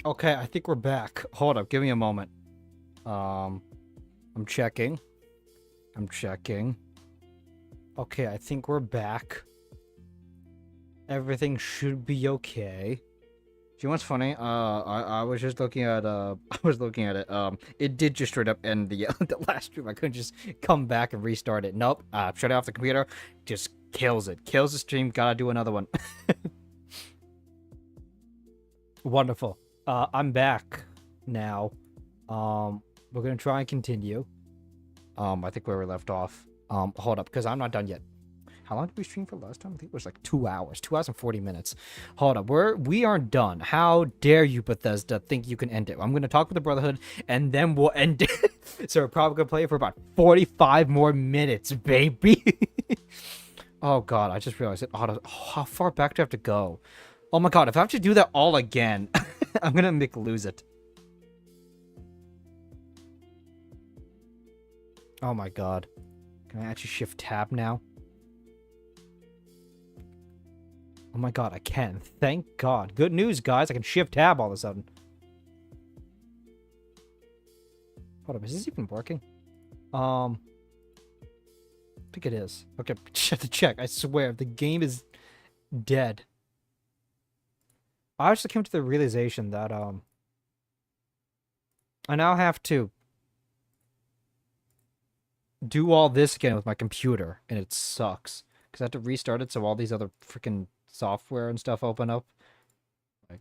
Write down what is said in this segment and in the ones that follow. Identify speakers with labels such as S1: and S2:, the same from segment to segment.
S1: Okay, I think we're back. Hold up, give me a moment. Um, I'm checking. I'm checking. Okay, I think we're back. Everything should be okay. Do you know what's funny? I was just looking at I was looking at it. It did just straight up end the the last stream. I couldn't just come back and restart it. Nope. Shut off the computer. Just kills it. Kills the stream. Gotta do another one. Wonderful. I'm back now. We're gonna try and continue. I think where we left off. Hold up, because I'm not done yet. How long did we stream for last time? I think it was like 2 hours. 2 hours and 40 minutes. Hold up. We aren't done. How dare you, Bethesda, think you can end it? I'm going to talk with the Brotherhood, and then we'll end it. So we're probably going to play it for about 45 more minutes, baby. Oh, God. I just realized it. Oh, how far back do I have to go? Oh, my God. If I have to do that all again, I'm going to lose it. Oh, my God. Can I actually shift tab now? Oh my god, I can. Thank God. Good news, guys. I can shift tab all of a sudden. Hold up, is this even working? I think it is. Okay, have to check. I swear, the game is dead. I actually came to the realization that, I now have to do all this again with my computer, and it sucks. Because I have to restart it so all these other freaking software and stuff open up. Like,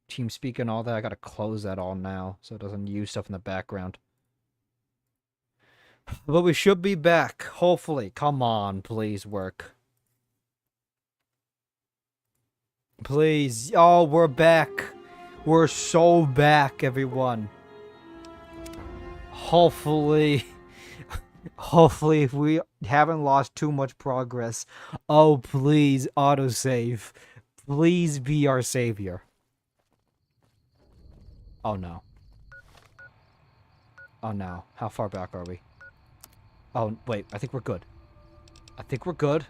S1: TeamSpeak and all that. I gotta close that all now so it doesn't use stuff in the background. But we should be back, hopefully. Come on, please work. Please. Oh, we're back. We're so back, everyone. Hopefully. Hopefully, if we haven't lost too much progress. Oh, please, autosave. Please be our savior. Oh, no. Oh, no. How far back are we? Oh, wait. I think we're good. I think we're good.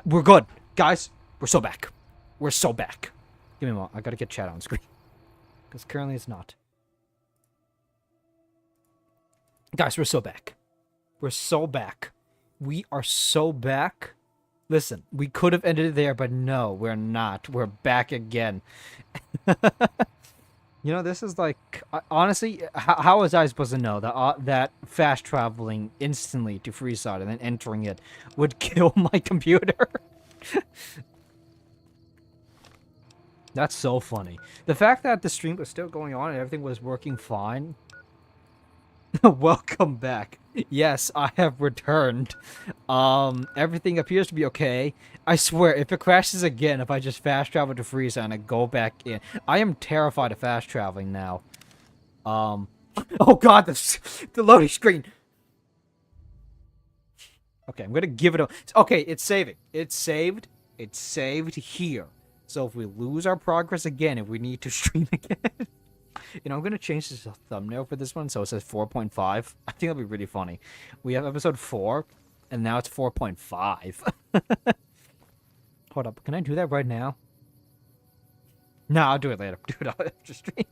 S1: We're good. Guys, we're so back. We're so back. Give me a moment. I gotta get chat on screen. Because currently it's not. Guys, we're so back. We're so back. We are so back. Listen, we could have ended it there, but no, we're not. We're back again. You know, this is like, honestly, how was I supposed to know that that fast traveling instantly to Freeside and then entering it would kill my computer? That's so funny. The fact that the stream was still going on and everything was working fine. Welcome back. Yes, I have returned. Everything appears to be okay. I swear, if it crashes again, if I just fast travel to Frieza and I go back in, I am terrified of fast traveling now. Oh god, the loading screen. Okay, I'm gonna give it a. Okay, it's saving. It's saved. It's saved here. So if we lose our progress again, if we need to stream again. You know, I'm going to change the thumbnail for this one so it says 4.5. I think that'll be really funny. We have episode 4, and now it's 4.5. Hold up. Can I do that right now? No, I'll do it later. Do it after stream.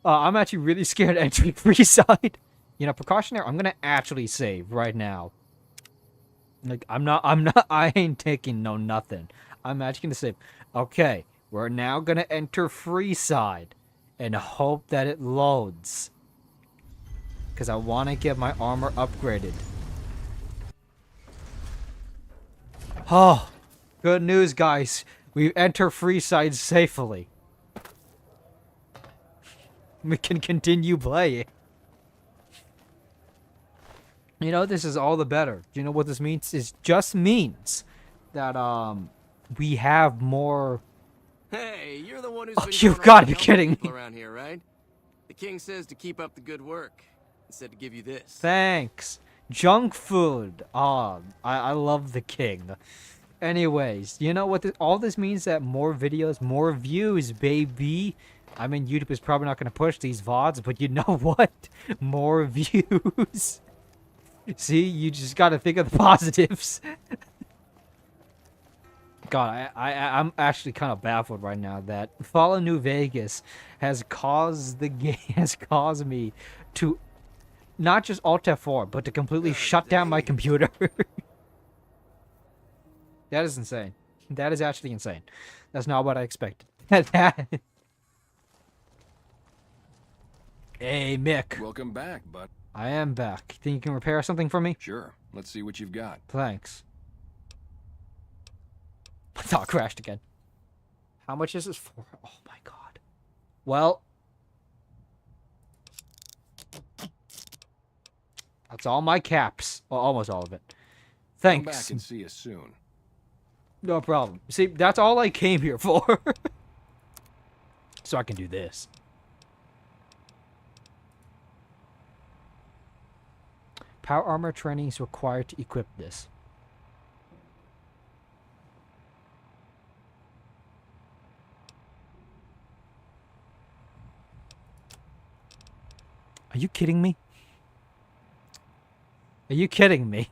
S1: I'm actually really scared of entering Freeside. You know, precautionary, I'm going to actually save right now. Like, I ain't taking no nothing. I'm actually going to save. Okay, we're now going to enter Freeside. And hope that it loads. Because I want to get my armor upgraded. Oh, good news, guys. We've entered Freeside safely. We can continue playing. You know, this is all the better. Do you know what this means? It just means that, we have more...
S2: Hey, you're the one who's been
S1: you've got to be kidding me.
S2: Around here, right? The king says to keep up the good work. He said to give you this.
S1: Thanks. Junk food. I love the king. Anyways, you know what? All this means that more videos, more views, baby. I mean, YouTube is probably not going to push these VODs, but you know what? More views. See, you just got to think of the positives. God, I'm actually kind of baffled right now that Fallout New Vegas has caused the game has caused me to not just Alt F4, but to completely shut down my computer. That is insane. That is actually insane. That's not what I expected. Hey, Mick.
S3: Welcome back, bud.
S1: I am back. Think you can repair something for me?
S3: Sure. Let's see what you've got.
S1: Thanks. My thought crashed again. How much is this for? Oh my god. Well, that's all my caps. Well, almost all of it. Thanks.
S3: Come back and see us soon.
S1: No problem. See, that's all I came here for. So I can do this. Power armor training is required to equip this. Are you kidding me? Are you kidding me?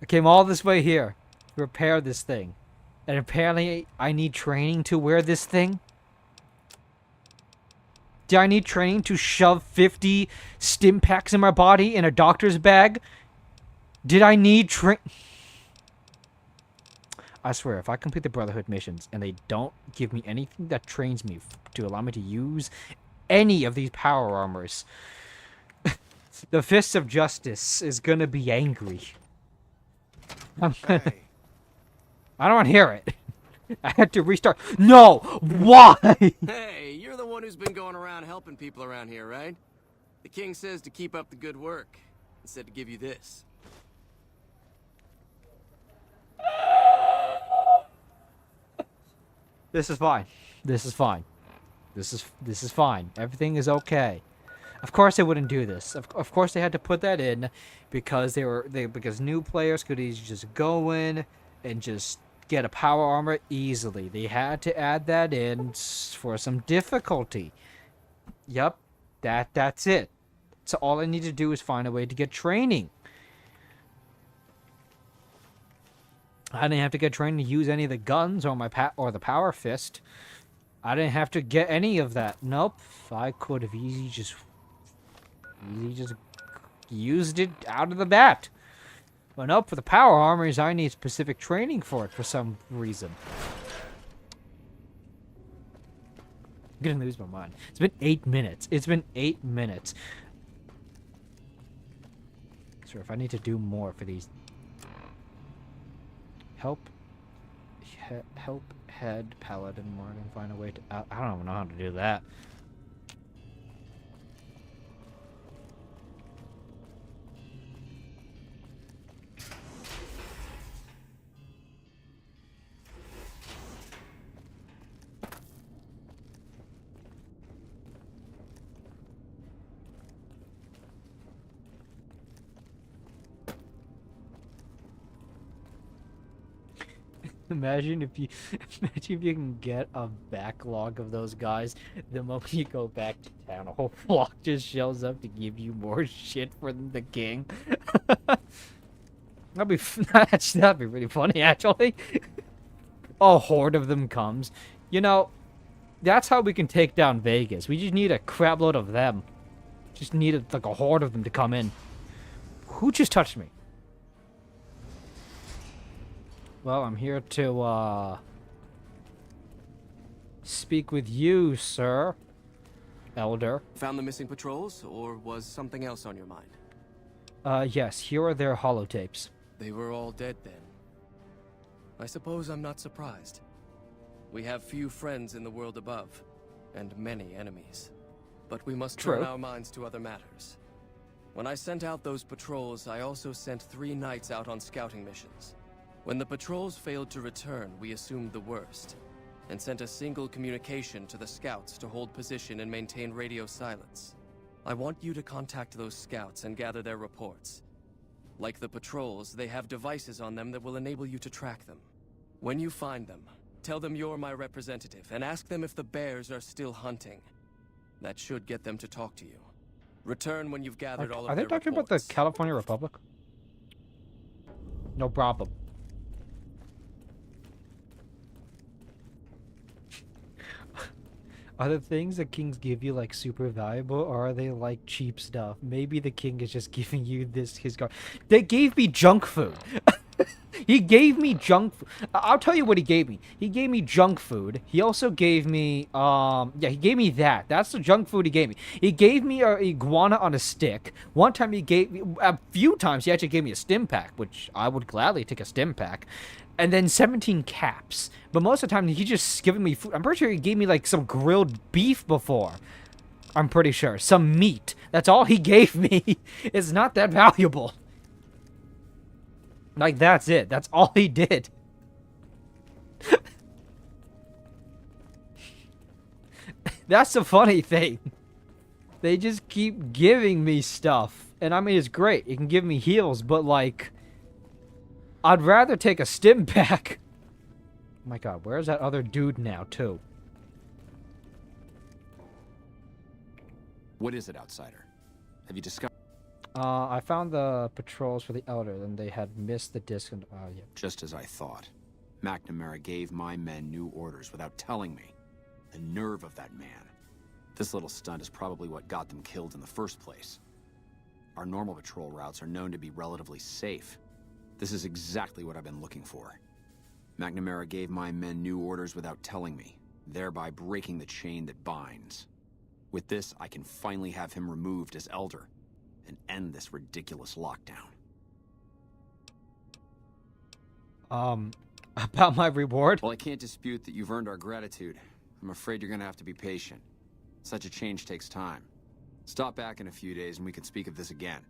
S1: I came all this way here to repair this thing. And apparently I need training to wear this thing? Do I need training to shove 50 stim packs in my body in a doctor's bag? Did I need I swear, if I complete the Brotherhood missions and they don't give me anything that trains me to allow me to use any of these power armors, the Fist of Justice is gonna be angry.
S3: Hey.
S1: I don't want to hear it. I had to restart. No! Why?
S2: Hey, you're the one who's been going around helping people around here, right? The king says to keep up the good work, and said to give you this.
S1: This is fine. This is fine. This is fine. Everything is okay. Of course they wouldn't do this. Of course they had to put that in because because new players could easily just go in and just get a power armor easily. They had to add that in for some difficulty. Yep. That's it. So all I need to do is find a way to get training. I didn't have to get trained to use any of the guns or the power fist. I didn't have to get any of that. Nope. I could have easily just used it out of the bat. But nope, for the power armors, I need specific training for it for some reason. I'm gonna lose my mind. It's been 8 minutes. It's been 8 minutes. So if I need to do more for these. Help head paladin more and find a way to. I don't even know how to do that. Imagine if you can get a backlog of those guys. The moment you go back to town, a whole flock just shows up to give you more shit for the king. that'd be really funny, actually. A horde of them comes. You know, that's how we can take down Vegas. We just need a crapload of them. Just needed like a horde of them to come in. Who just touched me? Well, I'm here to, speak with you, sir. Elder.
S2: Found the missing patrols, or was something else on your mind?
S1: Yes, here are their holotapes.
S2: They were all dead then. I suppose I'm not surprised. We have few friends in the world above, and many enemies. But we must turn our minds to other matters. When I sent out those patrols, I also sent 3 knights out on scouting missions. When the patrols failed to return, we assumed the worst, and sent a single communication to the scouts to hold position and maintain radio silence. I want you to contact those scouts and gather their reports. Like the patrols, they have devices on them that will enable you to track them. When you find them, tell them you're my representative, and ask them if the bears are still hunting. That should get them to talk to you. Return when you've gathered all of their reports.
S1: Are they talking about the California Republic? No problem. Are the things that kings give you like super valuable, or are they like cheap stuff? Maybe the king is just giving you his guard. They gave me junk food. He gave me junk food. I'll tell you what he gave me. He gave me junk food. He also gave me yeah, he gave me that. That's the junk food he gave me. He gave me a iguana on a stick. One time he gave me, a few times he actually gave me a stim pack, which I would gladly take a stim pack. And then 17 caps. But most of the time he just giving me food. I'm pretty sure he gave me like some grilled beef before. I'm pretty sure. Some meat. That's all he gave me. It's not that valuable. Like, that's it. That's all he did. That's the funny thing. They just keep giving me stuff. And I mean, it's great. It can give me heals, but like, I'd rather take a stim pack. Oh my god, where's that other dude now, too?
S3: What is it, outsider? Have you discovered?
S1: I found the patrols for the Elder, and they had missed the disc. And, yeah.
S3: Just as I thought. McNamara gave my men new orders without telling me. The nerve of that man. This little stunt is probably what got them killed in the first place. Our normal patrol routes are known to be relatively safe. This is exactly what I've been looking for. McNamara gave my men new orders without telling me, thereby breaking the chain that binds. With this, I can finally have him removed as Elder and end this ridiculous lockdown.
S1: About my reward?
S3: Well, I can't dispute that you've earned our gratitude. I'm afraid you're gonna have to be patient. Such a change takes time. Stop back in a few days and we can speak of this again.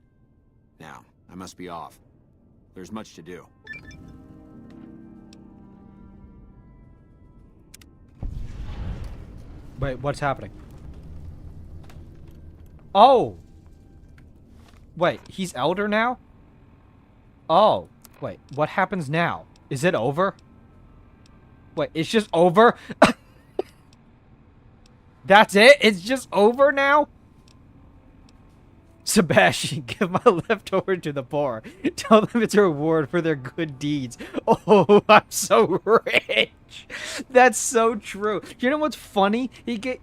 S3: Now, I must be off. There's much to do.
S1: Wait, what's happening? Oh! Wait, he's Elder now? Oh. Wait, what happens now? Is it over? Wait, it's just over? That's it? It's just over now? Sebastian, give my leftover to the poor. Tell them it's a reward for their good deeds. Oh, I'm so rich. That's so true. You know what's funny? He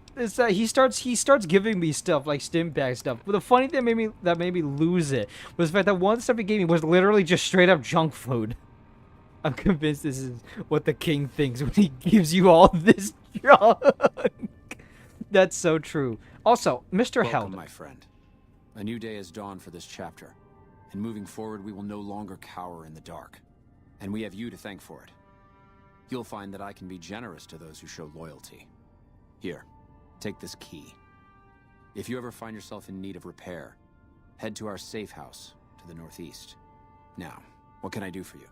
S1: starts giving me stuff like stim pack stuff. But the funny thing that made me lose it was the fact that one stuff he gave me was literally just straight up junk food. I'm convinced this is what the king thinks when he gives you all this junk. That's so true. Also, Mr.
S3: Welcome,
S1: Heldon,
S3: my friend. A new day has dawned for this chapter, and moving forward we will no longer cower in the dark. And we have you to thank for it. You'll find that I can be generous to those who show loyalty. Here, take this key. If you ever find yourself in need of repair, head to our safe house to the northeast. Now, what can I do for you?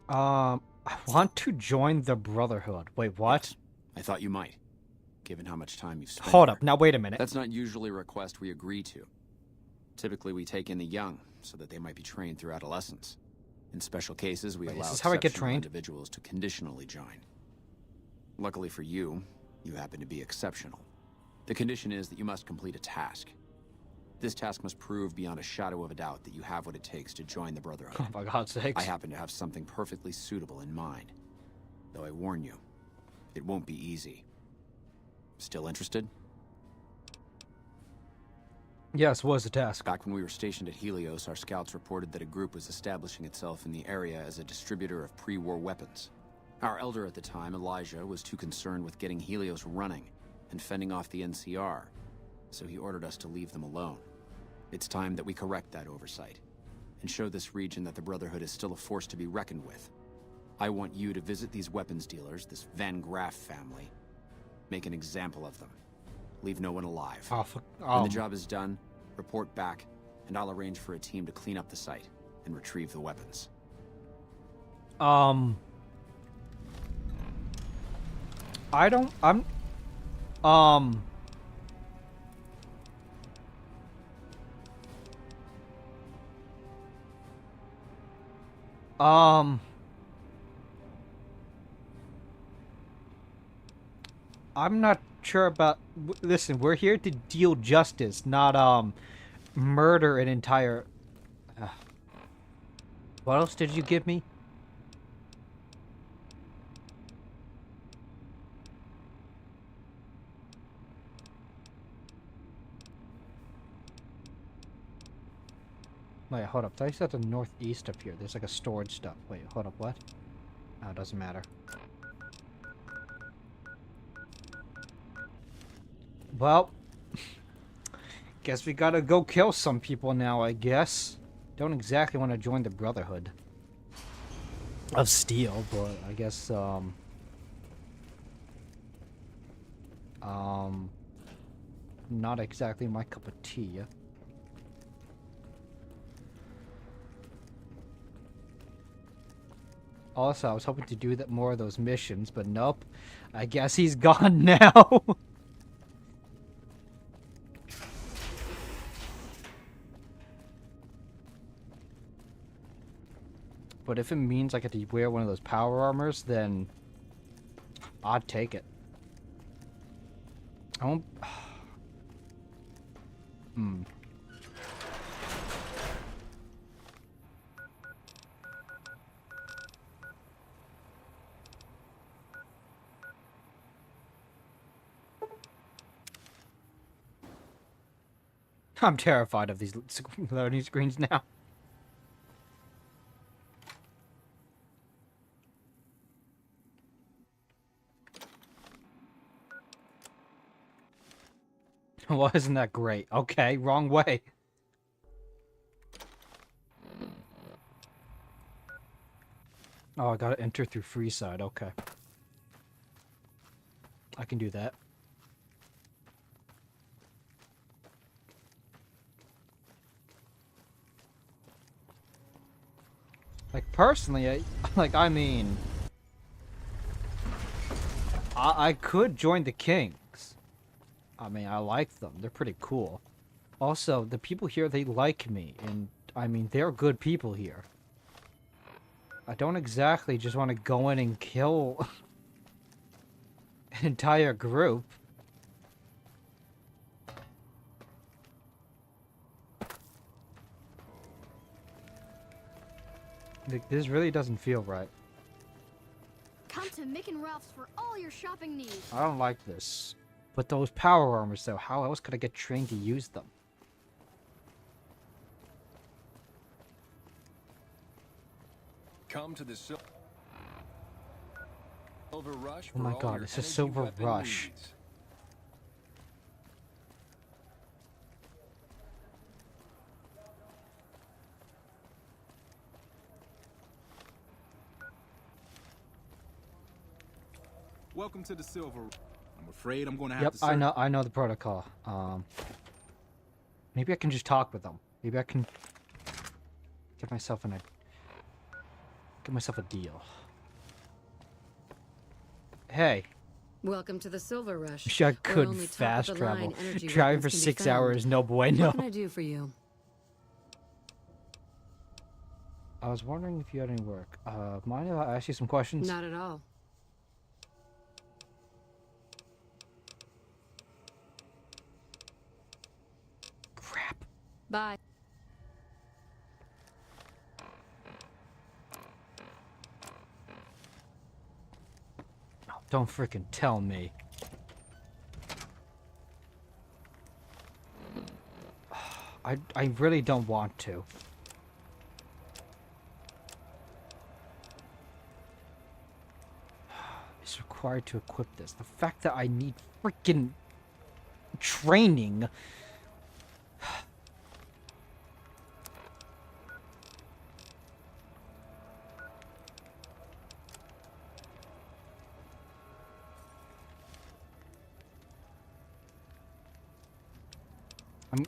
S1: I want to join the Brotherhood. Wait, what?
S3: Yes, I thought you might, given how much time you've spent
S1: Hold
S3: here.
S1: up, now wait a minute.
S3: That's not usually a request we agree to. Typically, we take in the young, so that they might be trained through adolescence. In special cases, we
S1: Wait,
S3: allow
S1: is this how I get
S3: exceptional
S1: trained?
S3: individuals to conditionally join. Luckily for you, you happen to be exceptional. The condition is that you must complete a task. This task must prove beyond a shadow of a doubt that you have what it takes to join the Brotherhood.
S1: Oh, for God's sakes.
S3: I happen to have something perfectly suitable in mind. Though I warn you, it won't be easy. Still interested?
S1: Yes, what was the task?
S3: Back when we were stationed at Helios, our scouts reported that a group was establishing itself in the area as a distributor of pre-war weapons. Our elder at the time, Elijah, was too concerned with getting Helios running and fending off the NCR, so he ordered us to leave them alone. It's time that we correct that oversight and show this region that the Brotherhood is still a force to be reckoned with. I want you to visit these weapons dealers, this Van Graff family. Make an example of them. Leave no one alive. When the job is done, report back, and I'll arrange for a team to clean up the site and retrieve the weapons.
S1: I don't, I'm not sure about, listen, we're here to deal justice, not, murder an entire, what else did you give me? Wait, hold up. I said the northeast up here. There's like a storage stuff. Wait, hold up. What? Oh, it doesn't matter. Well, guess we gotta go kill some people now, I guess. Don't exactly want to join the Brotherhood of Steel, but I guess, not exactly my cup of tea. Also, I was hoping to do that more of those missions, but nope. I guess he's gone now. But if it means I get to wear one of those power armors, then I'd take it. I won't... I'm terrified of these loading screens now. Well, isn't that great? Okay, wrong way. Oh, I gotta enter through Freeside. Okay. I can do that. Like, personally, I mean... I could join the Kings. I mean, I like them. They're pretty cool. Also, the people here, they like me. And, I mean, they're good people here. I don't exactly just want to go in and kill an entire group. This really doesn't feel right.
S4: Come to Mick and Ralph's for all your shopping needs.
S1: I don't like this. But those power armors, though, how else could I get trained to use them?
S5: Come to the Silver Rush.
S1: Oh my god, it's a Silver Rush.
S5: Needs.
S6: Welcome to the Silver. I'm afraid I'm going to have to.
S1: Yep, I know the protocol. Maybe I can just talk with them. Maybe I can get myself a deal. Hey.
S7: Welcome to the Silver Rush.
S1: Wish I could fast travel. Driving for 6 hours, no bueno.
S7: What can I do for you?
S1: I was wondering if you had any work. Mind if I ask you some questions?
S7: Not at all.
S1: Crap.
S7: Bye.
S1: Oh, don't freaking tell me. I really don't want to. It's required to equip this. The fact that I need freaking training.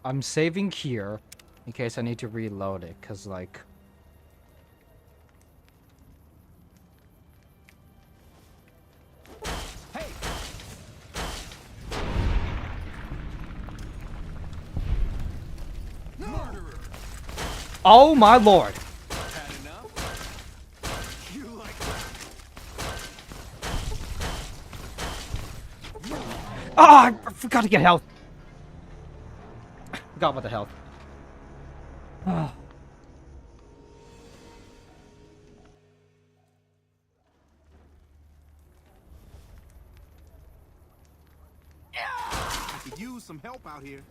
S1: I'm saving here in case I need to reload it, cause like oh my lord.
S5: Had enough? You like that?
S1: Ah, I forgot to get health. Forgot about the health. Ah.
S6: I could use some help out here.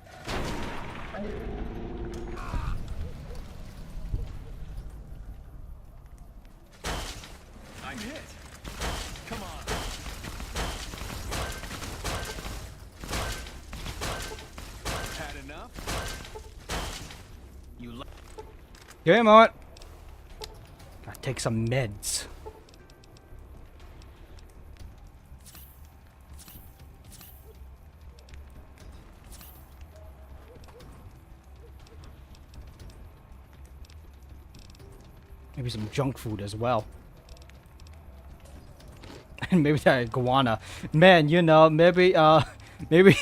S1: Give me a moment. Gotta take some meds. Maybe some junk food as well. And maybe that iguana. Man, you know, maybe, maybe,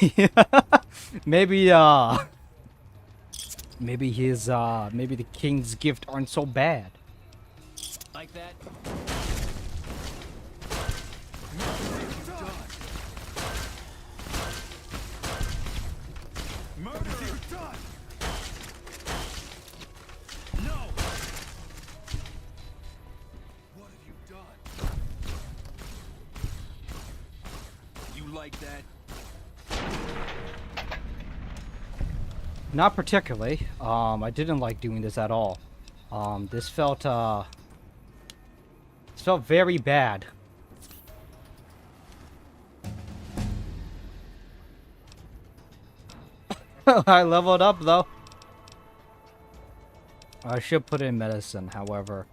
S1: maybe, maybe his, maybe the king's gift aren't so bad.
S2: Like that?
S5: Murder! You're done! No! What have you done? You like that?
S1: Not particularly. I didn't like doing this at all. This felt very bad. I leveled up though. I should put in medicine, however.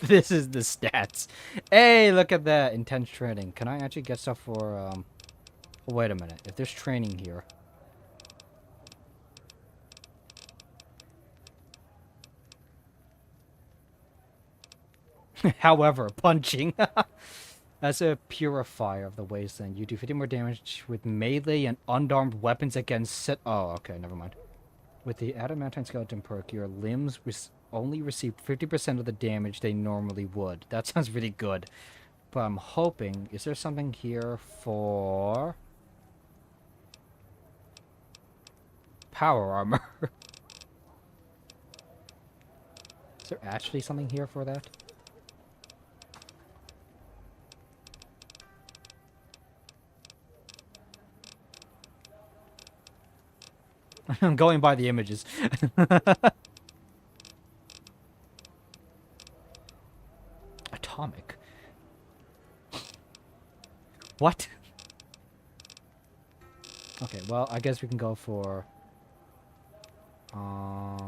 S1: This is the stats. Hey, look at that. Intense training. Can I actually get stuff for, oh, wait a minute. If there's training here. However, punching. As a purifier of the wasteland, you do 50 more damage with melee and unarmed weapons against set. Oh, okay, never mind. With the adamantine skeleton perk, your limbs only receive 50% of the damage they normally would. That sounds really good. But I'm hoping, is there something here for power armor? Is there actually something here for that? I'm going by the images. Atomic. What? Okay, well, I guess we can go for I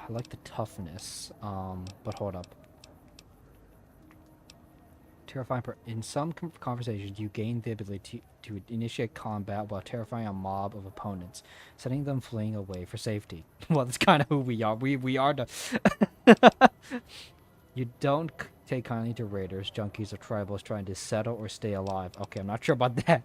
S1: like the toughness, but hold up. Terrifying. In some conversations, you gain the ability to initiate combat while terrifying a mob of opponents, sending them fleeing away for safety. Well, that's kind of who we are. We are the... You don't take kindly to raiders, junkies, or tribals trying to settle or stay alive. Okay, I'm not sure about that.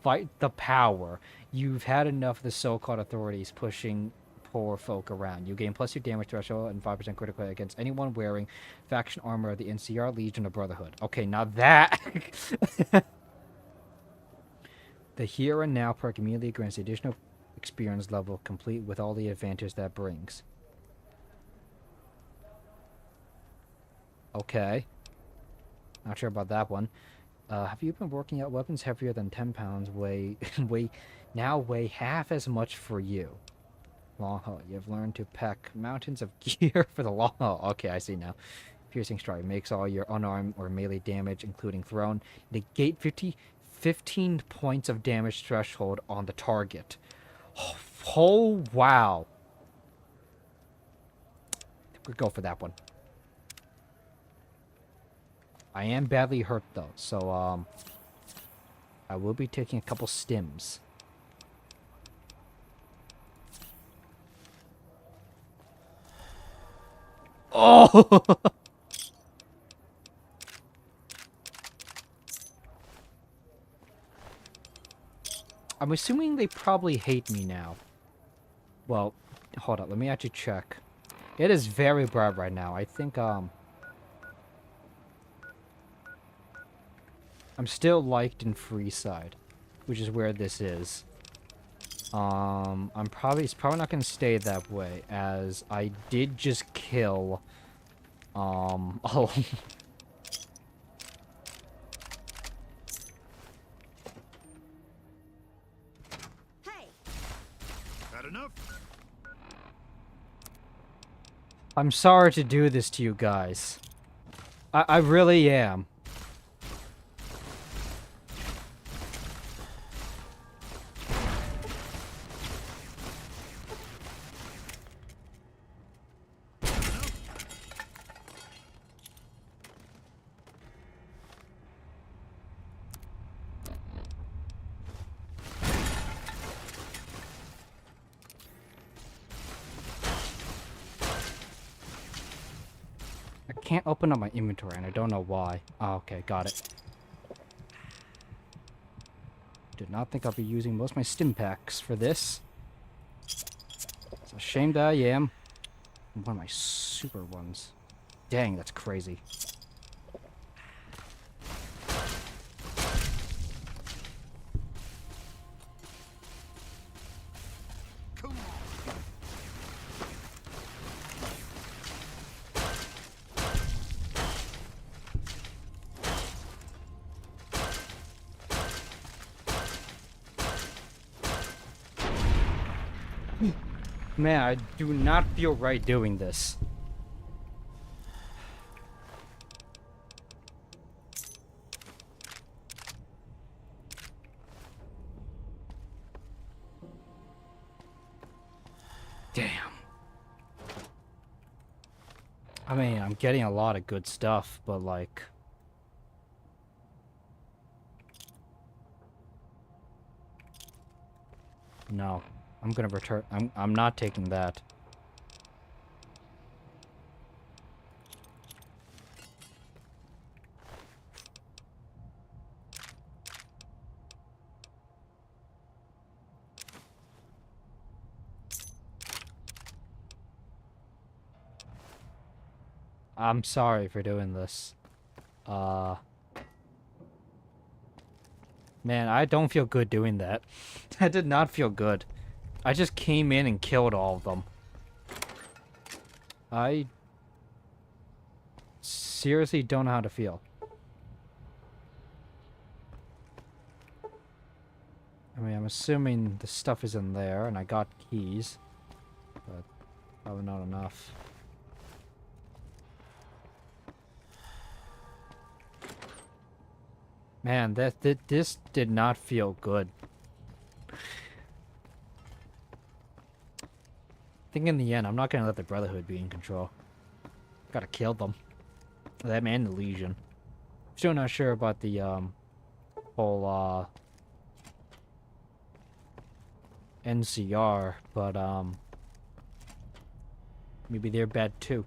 S1: Fight the power. You've had enough of the so-called authorities pushing poor folk around. You gain +2 damage threshold and 5% critical hit against anyone wearing faction armor of the NCR, Legion, or Brotherhood. Okay, now that... The here and now perk immediately grants the additional experience level, complete with all the advantages that brings. Okay. Not sure about that one. Have you been working out weapons heavier than 10 pounds weigh half as much for you? Long haul. You have learned to pack mountains of gear for the long haul. Okay, I see now. Piercing strike makes all your unarmed or melee damage, including thrown, negate 15 points of damage threshold on the target. Oh, wow. We'll go for that one. I am badly hurt though, so I will be taking a couple stims. Oh! I'm assuming they probably hate me now. Well, hold up, let me actually check. It is very bright right now. I think, I'm still liked in Freeside, which is where this is. It's probably not gonna stay that way, as I did just kill, oh.
S4: Hey,
S5: Had enough?
S1: I'm sorry to do this to you guys. I really am. can't open up my inventory, and I don't know why. Oh, okay, got it. Did not think I'll be using most of my stim packs for this. It's a shame that I am. One of my super ones. Dang, that's crazy.
S5: Come on.
S1: Man, I do not feel right doing this. Damn. I mean, I'm getting a lot of good stuff, but like... No. I'm gonna return... I'm not taking that. I'm sorry for doing this. Man, I don't feel good doing that. That did not feel good. I just came in and killed all of them. I seriously don't know how to feel. I mean, I'm assuming the stuff is in there, and I got keys. But probably not enough. Man, this did not feel good. I think in the end, I'm not gonna let the Brotherhood be in control. Gotta kill them. Them and the Legion. Still not sure about the whole NCR, but maybe they're bad too.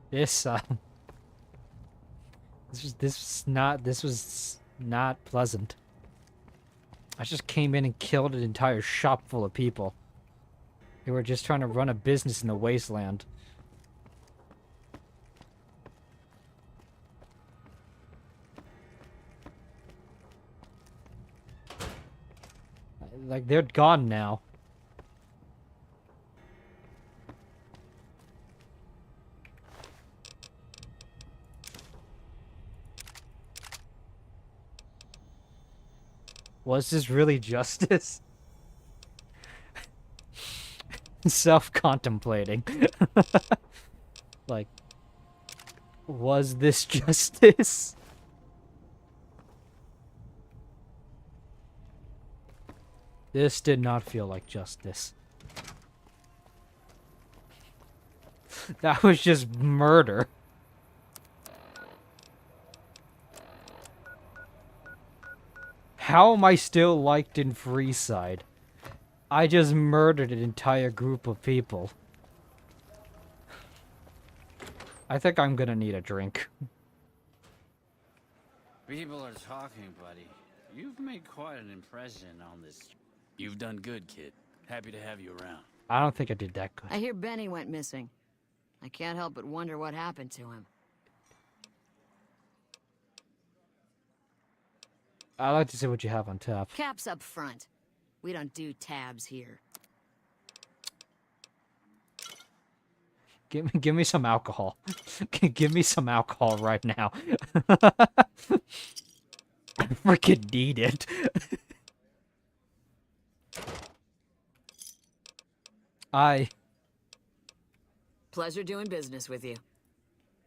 S1: This was not pleasant. I just came in and killed an entire shop full of people. They were just trying to run a business in the wasteland. Like, they're gone now. Was this really justice? Self-contemplating. Like, was this justice? This did not feel like justice. That was just murder. How am I still liked in Freeside? I just murdered an entire group of people. I think I'm gonna need a drink.
S8: People are talking, buddy. You've made quite an impression on this. You've done good, kid. Happy to have you around.
S1: I don't think I did that good.
S7: I hear Benny went missing. I can't help but wonder what happened to him.
S1: I'd like to see what you have on tap.
S7: Caps up front. We don't do tabs here.
S1: Give me some alcohol. Give me some alcohol right now. I freaking need it.
S7: Pleasure doing business with you.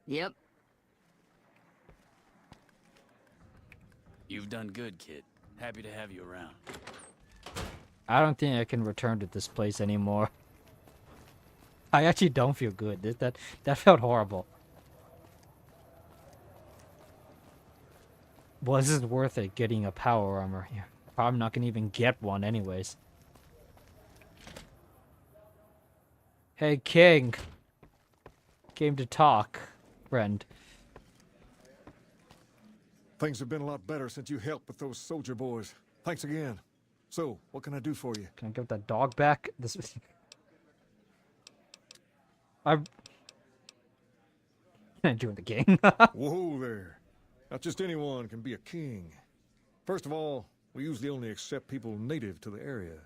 S7: Yep.
S8: You've done good, kid. Happy to have you around.
S1: I don't think I can return to this place anymore. I actually don't feel good. That felt horrible. Was this worth it getting a power armor? Yeah, probably not gonna even get one anyways. Hey, King. Came to talk, friend.
S9: Things have been a lot better since you helped with those soldier boys. Thanks again. So, what can I do for you?
S1: Can I give that dog back? This is... I'm... Join the king.
S9: Whoa there. Not just anyone can be a king. First of all, we usually only accept people native to the area.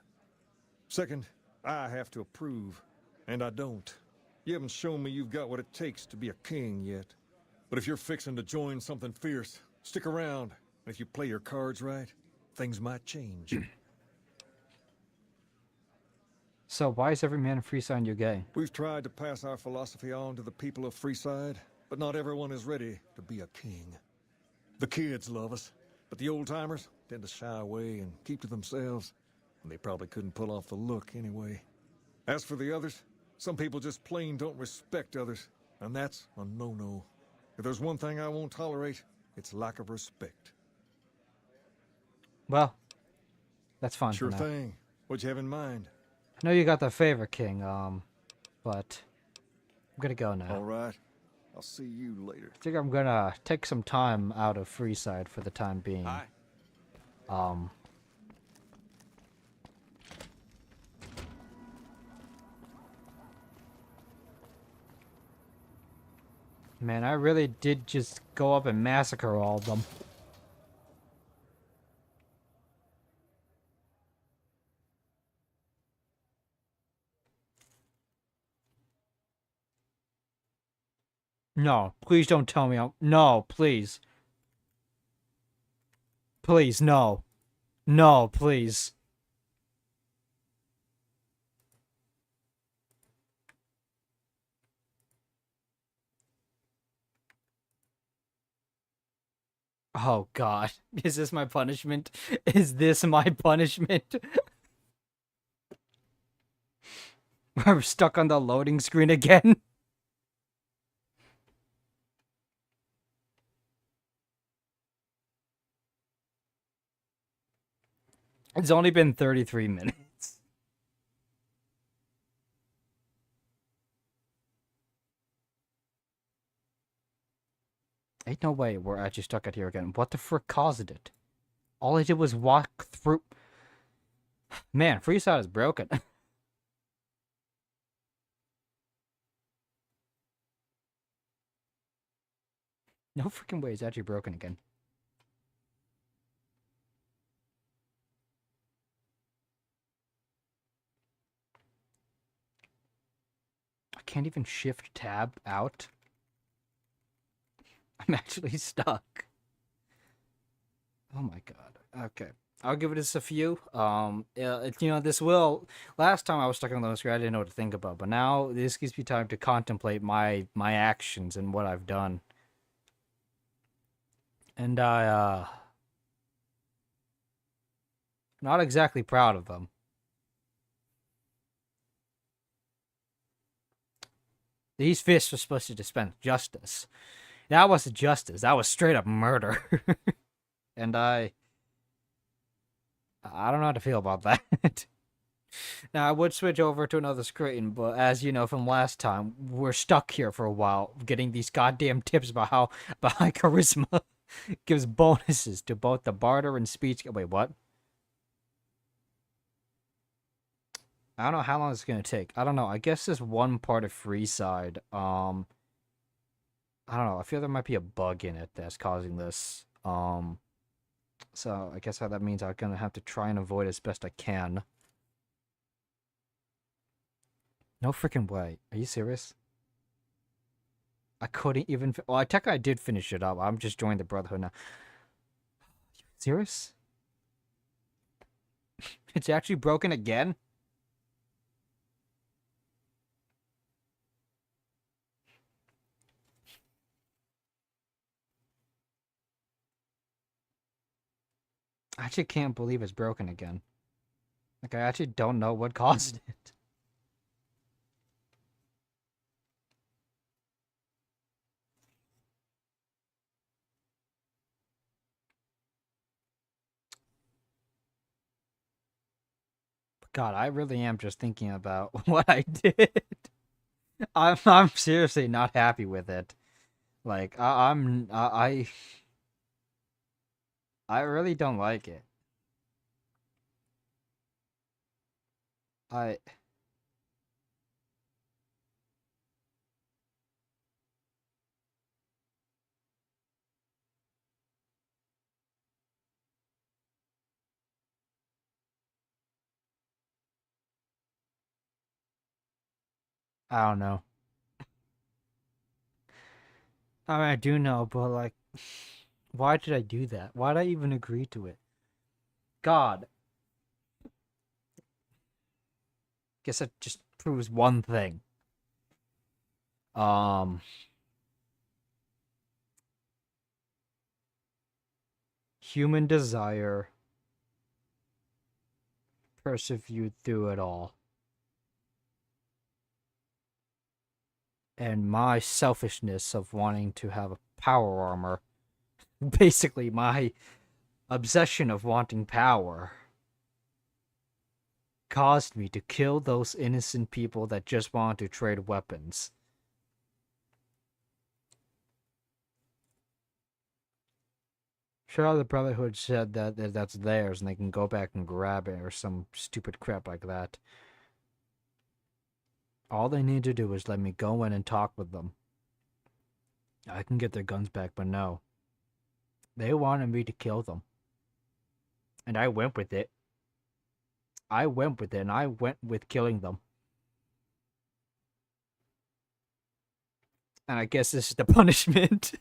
S9: Second, I have to approve, and I don't. You haven't shown me you've got what it takes to be a king yet. But if you're fixing to join something fierce, stick around. And if you play your cards right, things might change.
S1: So why is every man in Freeside your gay?
S9: We've tried to pass our philosophy on to the people of Freeside, but not everyone is ready to be a king. The kids love us, but the old-timers tend to shy away and keep to themselves, and they probably couldn't pull off the look anyway. As for the others, some people just plain don't respect others, and that's a no-no. If there's one thing I won't tolerate, it's lack of respect.
S1: Well, that's fine.
S9: Sure
S1: for now.
S9: thing. What'd you have in mind?
S1: I know you got the favor, King, but I'm gonna go now.
S9: All right. I'll see you later.
S1: I think I'm gonna take some time out of Freeside for the time being.
S3: Hi.
S1: Man, I really did just go up and massacre all of them. No, please don't tell me no, please. Please, no. No, please. Oh God, is this my punishment? Is this my punishment? We're stuck on the loading screen again. It's only been 33 minutes. Ain't no way we're actually stuck out here again. What the frick caused it? All I did was walk through... Man, Freeside is broken. No freaking way it's actually broken again. I can't even shift tab out. I'm actually stuck. Oh my God. Okay. I'll give it a few. This will... Last time I was stuck on the loading screen, I didn't know what to think about. But now, this gives me time to contemplate my actions and what I've done. And not exactly proud of them. These fists were supposed to dispense justice. That wasn't justice. That was straight up murder. And I don't know how to feel about that. Now, I would switch over to another screen, but as you know from last time, we're stuck here for a while, getting these goddamn tips about how charisma gives bonuses to both the barter and speech. Wait, what? I don't know how long it's gonna take. I don't know. I guess this one part of Freeside, I don't know. I feel there might be a bug in it that's causing this. So I guess that means I'm gonna have to try and avoid as best I can. No freaking way. Are you serious? I couldn't even... Well, I did finish it up. I'm just joining the Brotherhood now. Serious? It's actually broken again? I actually can't believe it's broken again. Like, I actually don't know what caused it. God, I really am just thinking about what I did. I'm seriously not happy with it. Like I really don't like it. I don't know. I mean, I do know, but like, why did I do that? Why did I even agree to it? God. Guess that just proves one thing. Human desire persevered through it all. And my selfishness of wanting to have a power armor, basically my obsession of wanting power, caused me to kill those innocent people that just wanted to trade weapons. Sure, the Brotherhood said that that's theirs and they can go back and grab it or some stupid crap like that. All they need to do is let me go in and talk with them. I can get their guns back, but no. They wanted me to kill them. And I went with it. I went with it, and I went with killing them. And I guess this is the punishment.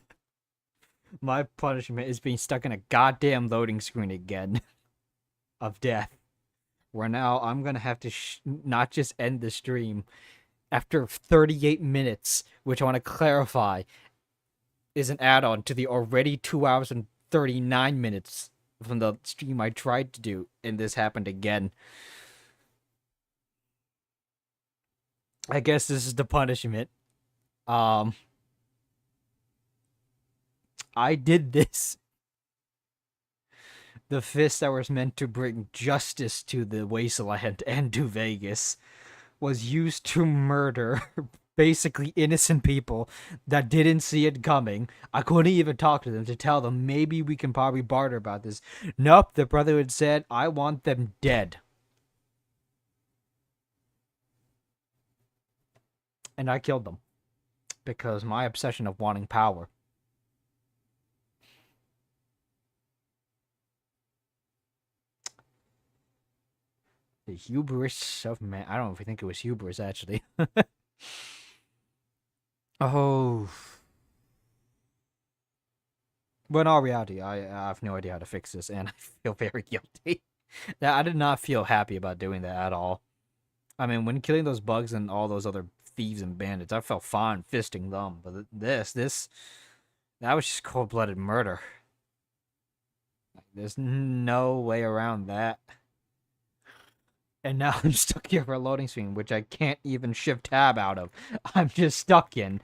S1: My punishment is being stuck in a goddamn loading screen again. Of death. Where now I'm gonna have to not just end the stream after 38 minutes, which I want to clarify is an add-on to the already 2 hours and 39 minutes from the stream I tried to do, and this happened again. I guess this is the punishment. I did this. The fist that was meant to bring justice to the wasteland and to Vegas was used to murder basically innocent people that didn't see it coming. I couldn't even talk to them to tell them maybe we can probably barter about this. Nope, the Brotherhood said, I want them dead. And I killed them. Because my obsession of wanting power. The hubris of man. I don't know if we think it was hubris, actually. Oh. But in all reality, I have no idea how to fix this, and I feel very guilty. I did not feel happy about doing that at all. I mean, when killing those bugs and all those other thieves and bandits, I felt fine fisting them. But that was just cold-blooded murder. There's no way around that. And now I'm stuck here for a loading screen, which I can't even shift tab out of. I'm just stuck in.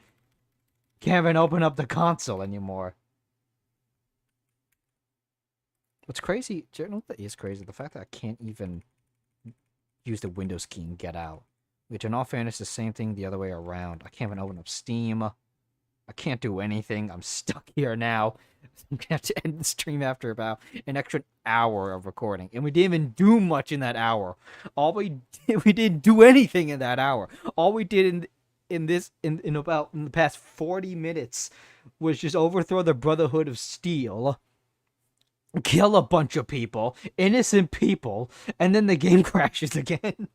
S1: Can't even open up the console anymore. What's crazy, you know what is crazy? The fact that I can't even use the Windows key and get out. Which, in all fairness, is the same thing the other way around. I can't even open up Steam. I can't do anything. I'm stuck here now. I'm gonna have to end the stream after about an extra hour of recording, and we didn't even do much in that hour. We didn't do anything in that hour. All we did in the past 40 minutes was just overthrow the Brotherhood of Steel, kill a bunch of people, innocent people, and then the game crashes again.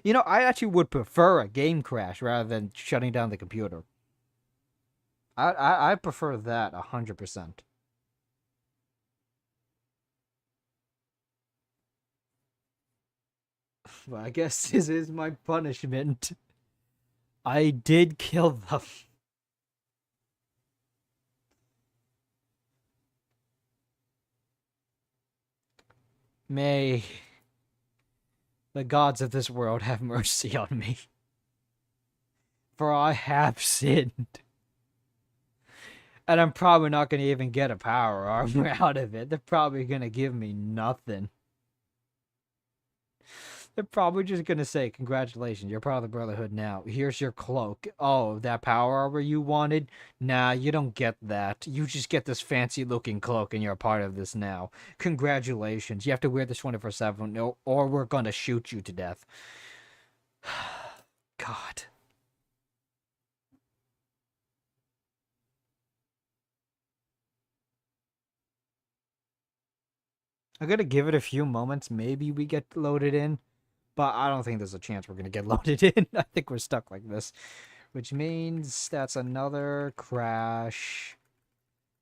S1: You know, I actually would prefer a game crash rather than shutting down the computer. I prefer that 100%. But I guess this is my punishment. I did kill them. May the gods of this world have mercy on me. For I have sinned. And I'm probably not going to even get a power armor out of it. They're probably going to give me nothing. They're probably just gonna say, "Congratulations, you're part of the Brotherhood now. Here's your cloak. Oh, that power armor you wanted? Nah, you don't get that. You just get this fancy-looking cloak, and you're a part of this now. Congratulations. You have to wear this 24/7, or we're gonna shoot you to death." God. I'm gonna give it a few moments. Maybe we get loaded in. But I don't think there's a chance we're going to get loaded in. I think we're stuck like this. Which means that's another crash.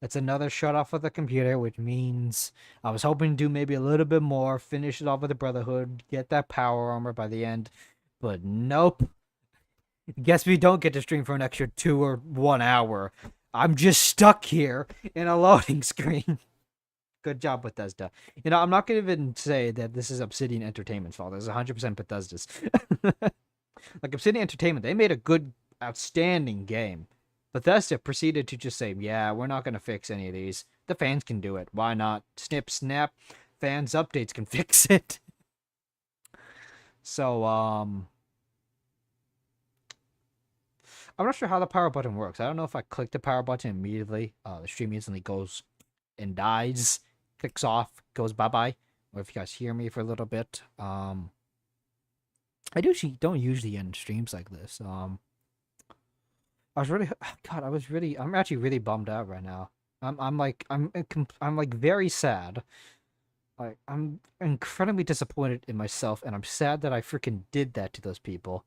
S1: That's another shut off of the computer, which means I was hoping to do maybe a little bit more, finish it off with the Brotherhood, get that power armor by the end. But nope. Guess we don't get to stream for an extra 2 or 1 hour. I'm just stuck here in a loading screen. Good job, Bethesda. You know, I'm not going to even say that this is Obsidian Entertainment's fault. This is 100% Bethesda's. Like, Obsidian Entertainment, they made a good, outstanding game. Bethesda proceeded to just say, yeah, we're not going to fix any of these. The fans can do it. Why not? Snip, snap. Fans updates can fix it. So, I'm not sure how the power button works. I don't know if I click the power button immediately, the stream instantly goes and dies. Clicks off, goes bye-bye, or if you guys hear me for a little bit. I don't usually end streams like this. I'm actually really bummed out right now. I'm like very sad. Like, I'm incredibly disappointed in myself, and I'm sad that I freaking did that to those people.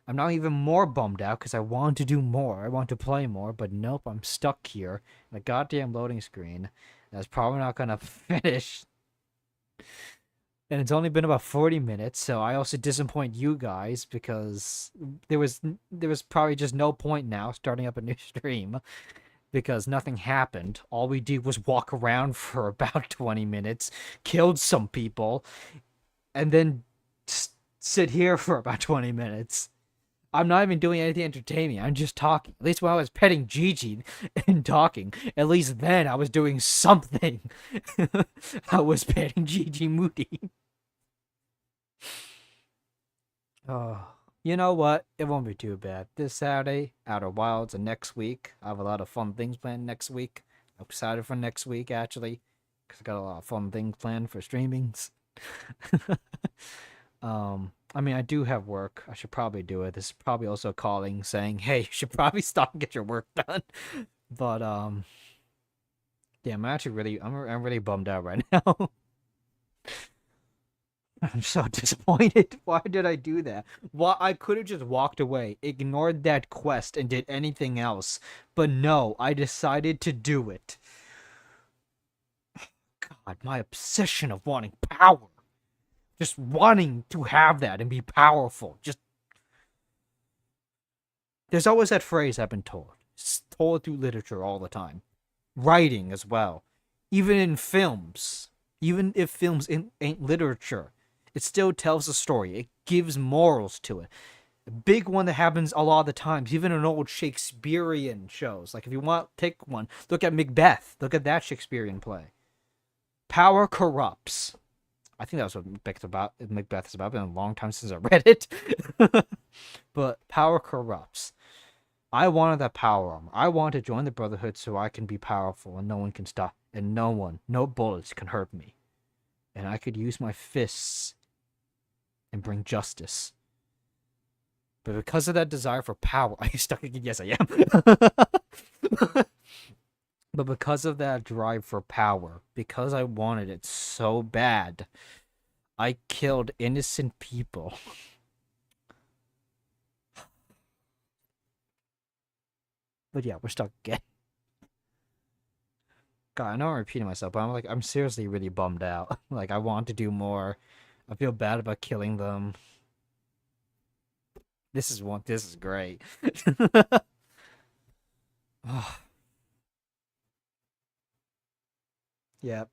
S1: I'm now even more bummed out because I want to do more. I want to play more, but nope, I'm stuck here in a goddamn loading screen. That's probably not gonna finish. And it's only been about 40 minutes, so I also disappoint you guys because there was probably just no point now starting up a new stream because nothing happened. All we did was walk around for about 20 minutes, killed some people, and then sit here for about 20 minutes. I'm not even doing anything entertaining. I'm just talking. At least when I was petting Gigi and talking, at least then I was doing something. I was petting Gigi Moody. Oh, you know what? It won't be too bad. This Saturday, Outer Wilds, and next week, I have a lot of fun things planned next week. I'm excited for next week, actually, because I got a lot of fun things planned for streamings. I mean, I do have work. I should probably do it. This is probably also calling saying, hey, you should probably stop and get your work done. But, yeah, I'm really bummed out right now. I'm so disappointed. Why did I do that? Well, I could have just walked away, ignored that quest, and did anything else. But no, I decided to do it. God, my obsession of wanting power. Just wanting to have that and be powerful. Just, there's always that phrase I've been told. It's told through literature all the time. Writing as well. Even in films. Even if films ain't literature. It still tells a story. It gives morals to it. A big one that happens a lot of the times, even in old Shakespearean shows. Like, if you want to take one, look at Macbeth. Look at that Shakespearean play. Power corrupts. I think that was what Macbeth is about. It's been a long time since I read it. But power corrupts. I wanted that power armor. I want to join the Brotherhood so I can be powerful and no one can stop. And no bullets can hurt me. And I could use my fists and bring justice. But because of that desire for power, are you stuck again? Yes, I am. But because of that drive for power, because I wanted it so bad, I killed innocent people. But yeah, we're stuck again. God, I know I'm repeating myself, but I'm seriously really bummed out. Like, I want to do more. I feel bad about killing them. This is great. Oh. Yep.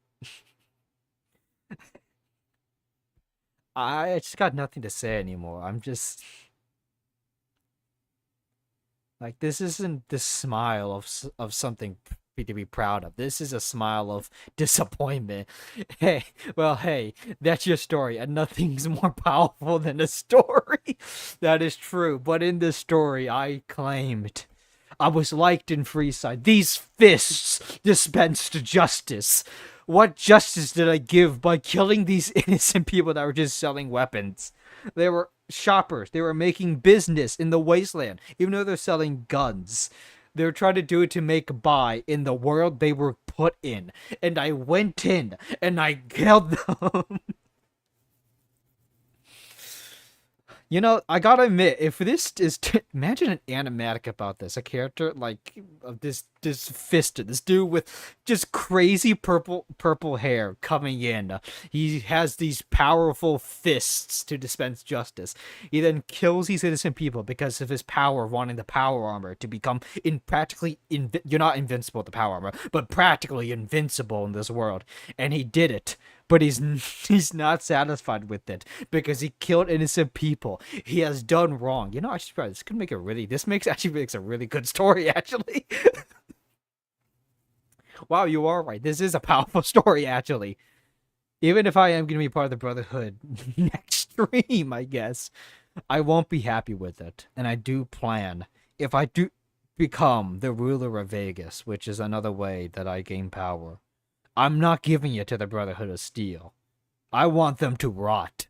S1: I just got nothing to say anymore. I'm just... Like, this isn't the smile of something to be proud of. This is a smile of disappointment. Hey, well, hey, that's your story, and nothing's more powerful than a story. That is true, but in this story, I claimed I was liked in Freeside. These fists dispensed justice. What justice did I give by killing these innocent people that were just selling weapons? They were shoppers. They were making business in the wasteland, even though they're selling guns. They were trying to do it to make buy in the world they were put in. And I went in and I killed them. You know, I gotta admit, if this is imagine an animatic about this, a character like of this fist, this dude with just crazy purple hair coming in. He has these powerful fists to dispense justice. He then kills these innocent people because of his power, wanting the power armor to become you're not invincible with the power armor, but practically invincible in this world. And he did it. But he's not satisfied with it because he killed innocent people. He has done wrong. You know, I should probably this could make a really actually makes a really good story actually. Wow, you are right. This is a powerful story actually. Even if I am going to be part of the Brotherhood next stream, I guess I won't be happy with it. And I do plan, if I do become the ruler of Vegas, which is another way that I gain power, I'm not giving it to the Brotherhood of Steel. I want them to rot.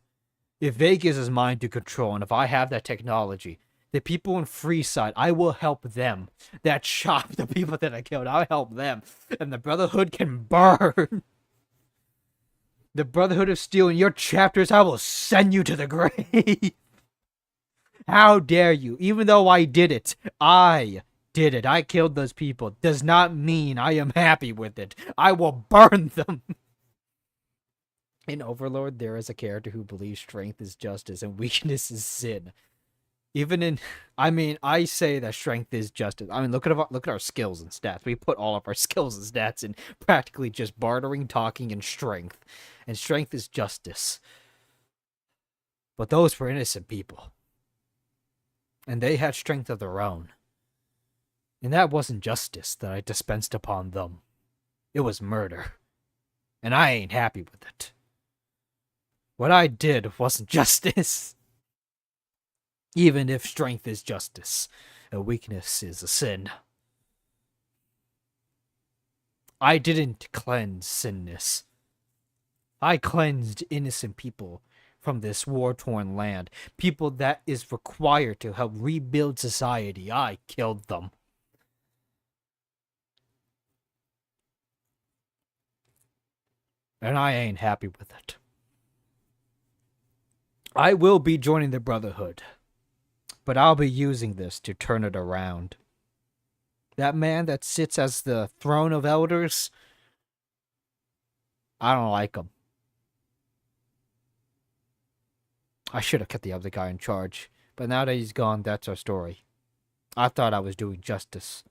S1: If Vegas is mine to control, and if I have that technology, the people in Freeside, I will help them. That shop, the people that I killed, I'll help them. And the Brotherhood can burn. The Brotherhood of Steel in your chapters, I will send you to the grave. How dare you? Even though I did it, I did it. I killed those people. Does not mean I am happy with it. I will burn them. In Overlord, there is a character who believes strength is justice and weakness is sin. Even in, I say that strength is justice. Look at our skills and stats. We put all of our skills and stats in practically just bartering, talking, and strength. And strength is justice. But those were innocent people. And they had strength of their own. And that wasn't justice that I dispensed upon them. It was murder. And I ain't happy with it. What I did wasn't justice. Even if strength is justice, a weakness is a sin. I didn't cleanse sinness. I cleansed innocent people from this war-torn land. People that is required to help rebuild society. I killed them. And I ain't happy with it. I will be joining the Brotherhood. But I'll be using this to turn it around. That man that sits as the throne of elders, I don't like him. I should have kept the other guy in charge. But now that he's gone, that's our story. I thought I was doing justice.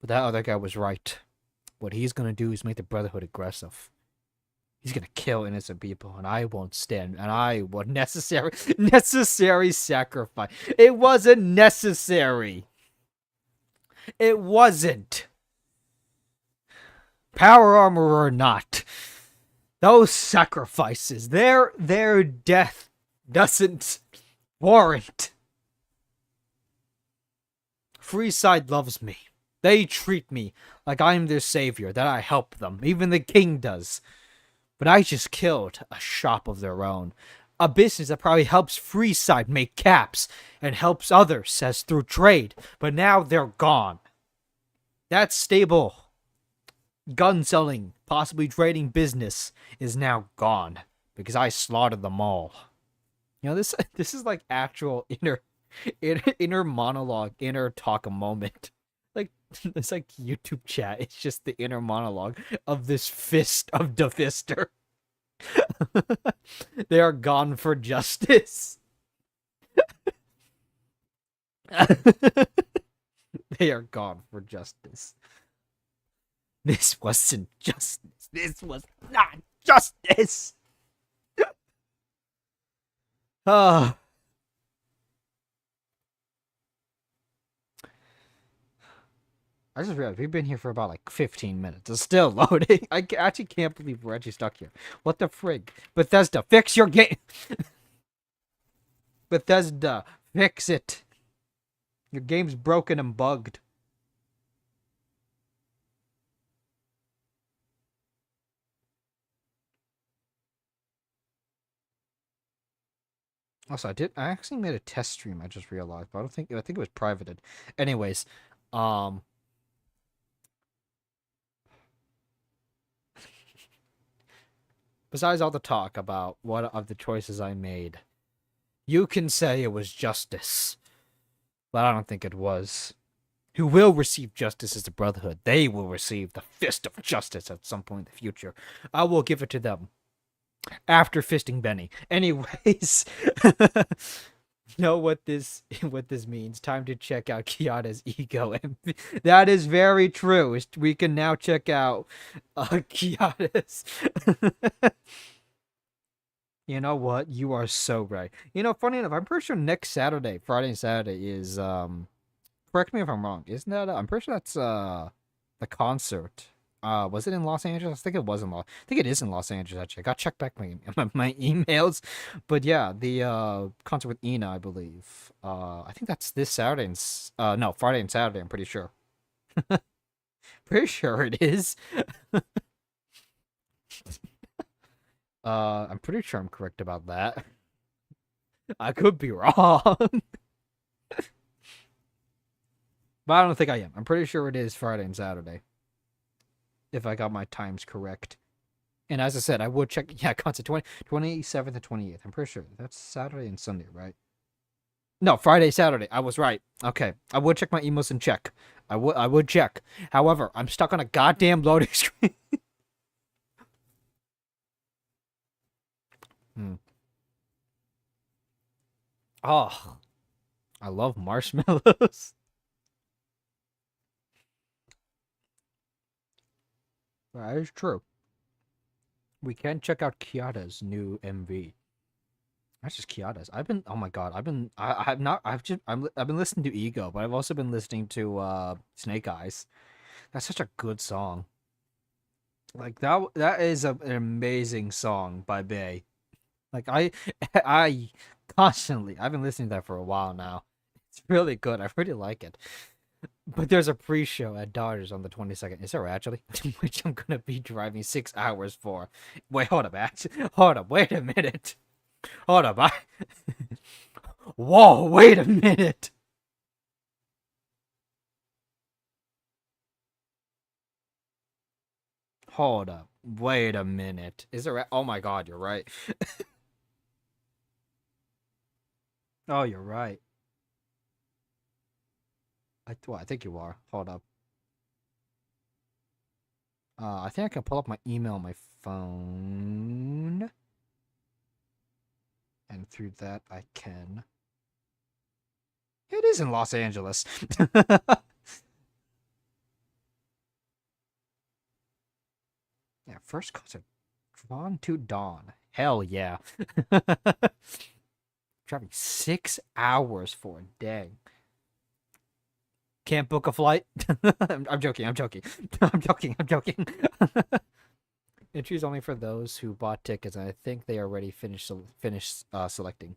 S1: But that other guy was right. What he's going to do is make the Brotherhood aggressive. He's going to kill innocent people, and I won't stand. And I will necessary sacrifice. It wasn't necessary. It wasn't. Power armor or not. Those sacrifices, their death doesn't warrant. Freeside loves me. They treat me like I'm their savior, that I help them. Even the king does. But I just killed a shop of their own. A business that probably helps Freeside make caps and helps others as through trade. But now they're gone. That stable gun selling, possibly trading business is now gone. Because I slaughtered them all. You know, this is like actual inner monologue, inner talk moment. Like, it's like YouTube chat. It's just the inner monologue of this fist of Defister. They are gone for justice. They are gone for justice. This wasn't justice. This was not justice. Ah. I just realized we've been here for about like 15 minutes. It's still loading. Actually can't believe we're actually stuck here. What the frig? Bethesda, fix your game. Bethesda, fix it. Your game's broken and bugged. Also, I actually made a test stream, I just realized, but I think it was privated. Anyways, besides all the talk about what of the choices I made, you can say it was justice, but I don't think it was. Who will receive justice is the Brotherhood. They will receive the fist of justice at some point in the future. I will give it to them. After fisting Benny. Anyways, know what this means. Time to check out Kiata's ego. And that is very true. We can now check out Kiata's. You know what? You are so right. You know, funny enough, I'm pretty sure next Saturday, Friday and Saturday is correct me if I'm wrong. Isn't that I'm pretty sure that's the concert. Was it in Los Angeles? I think it was in I think it is in Los Angeles, actually. I got to check back my emails. But yeah, the concert with Ina, I believe. I think that's this Saturday and no, Friday and Saturday, I'm pretty sure. Pretty sure it is. I'm pretty sure I'm correct about that. I could be wrong. But I don't think I am. I'm pretty sure it is Friday and Saturday. If I got my times correct. And as I said, I would check. Yeah, concert 27th and 28th. I'm pretty sure. That's Saturday and Sunday, right? No, Friday, Saturday. I was right. Okay. I would check my emails and check. I would check. However, I'm stuck on a goddamn loading screen. Oh. I love marshmallows. That is true. We can check out Kiata's new MV. That's just Kiata's. Oh my god, I've been listening to Ego, but I've also been listening to Snake Eyes. That's such a good song. Like that is an amazing song by Bay. Like I constantly I've been listening to that for a while now. It's really good. I really like it. But there's a pre-show at Dodgers on the 22nd. Is there actually? Which I'm gonna be driving 6 hours for. Wait, hold up, hold up, wait a minute. Hold up, whoa, wait a minute. Hold up, wait a minute. Is there? Oh my god, you're right. Oh, you're right. I think you are. Hold up. I think I can pull up my email on my phone. And through that, I can. It is in Los Angeles. Yeah, first concert. Drawn to Dawn. Hell yeah. Driving 6 hours for a day. Can't book a flight. I'm joking. I'm joking. Entries only for those who bought tickets, and I think they already finished selecting.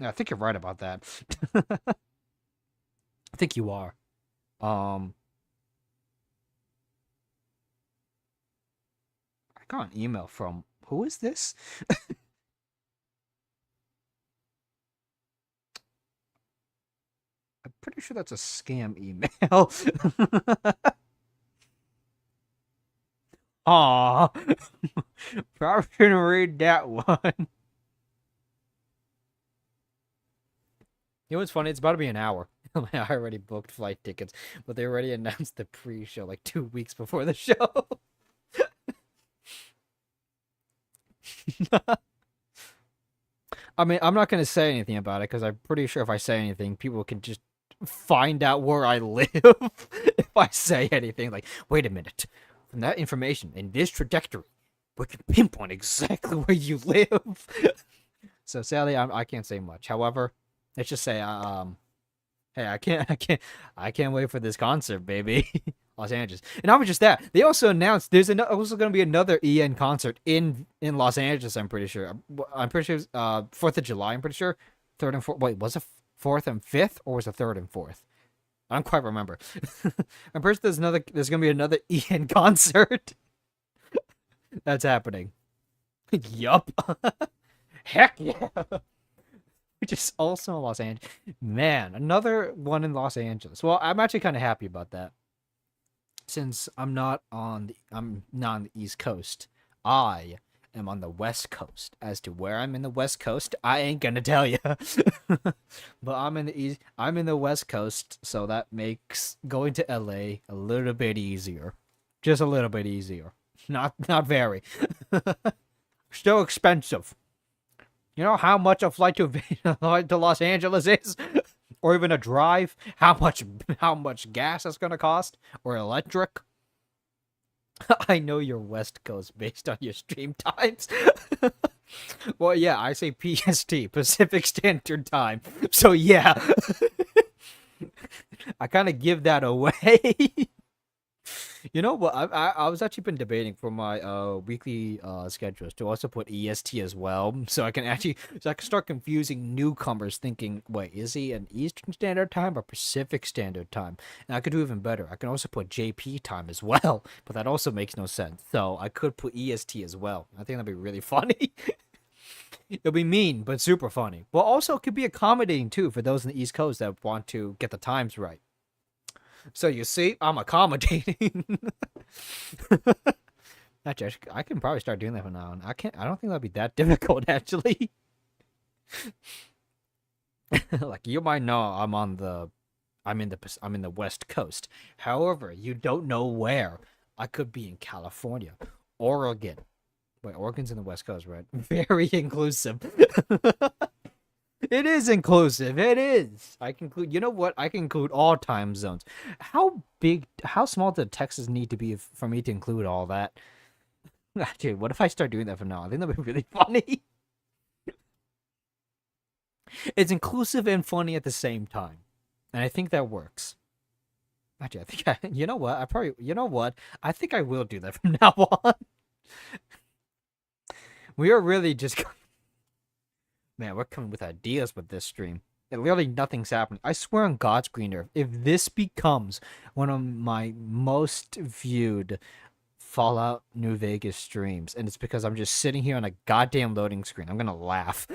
S1: Yeah, I think you're right about that. I think you are. I got an email from who is this? I'm pretty sure that's a scam email. Aw. Probably gonna read that one. You know what's funny? It's about to be an hour. I already booked flight tickets, but they already announced the pre-show like 2 weeks before the show. I mean, I'm not going to say anything about it because I'm pretty sure if I say anything, people can just find out where I live if I say anything. Like, wait a minute. From that information in this trajectory, we can pinpoint exactly where you live. So sadly, I can't say much. However, let's just say Hey, I can't wait for this concert, baby. Los Angeles. And not just that, they also announced there's also going to be another EN concert in Los Angeles. I'm pretty sure. I'm pretty sure 4th of July. I'm pretty sure 3rd and 4th. Wait, was it 4th and 5th, or was it 3rd and 4th? I don't quite remember. I'm pretty sure there's going to be another EN concert that's happening. Yup. Heck yeah. Which is also in Los Angeles. Man, another one in Los Angeles. Well, I'm actually kind of happy about that. Since I'm not on the East Coast. I am on the West Coast. As to where I'm in the West Coast, I ain't gonna tell you. But I'm in the West Coast, so that makes going to LA a little bit easier. Just a little bit easier. Not very. Still expensive. You know how much a flight to Los Angeles is? Or even a drive? How much gas it's gonna cost? Or electric? I know you're West Coast based on your stream times. Well, yeah, I say PST, Pacific Standard Time. So yeah. I kind of give that away. You know what? I was actually been debating for my weekly schedules to also put EST as well, so I can start confusing newcomers, thinking, wait, is he an Eastern Standard Time or Pacific Standard Time? And I could do even better. I can also put JP time as well, but that also makes no sense. So I could put EST as well. I think that'd be really funny. It'll be mean, but super funny. Well, also it could be accommodating too for those in the East Coast that want to get the times right. So you see, I'm accommodating. Actually, I can probably start doing that from now on. I don't think that'd be that difficult, actually. Like you might know, I'm in the West Coast. However, you don't know where. I could be in California, Oregon. Wait, Oregon's in the West Coast, right? Very inclusive. It is inclusive. It is. I can include. You know what? I can include all time zones. How small does Texas need to be for me to include all that? Dude, what if I start doing that from now on? I think that'd be really funny. It's inclusive and funny at the same time, and I think that works. Actually, you know what? I think I will do that from now on. We are really just. Man, we're coming with ideas with this stream. Literally nothing's happening. I swear on God's green earth, if this becomes one of my most viewed Fallout New Vegas streams, and it's because I'm just sitting here on a goddamn loading screen, I'm gonna laugh.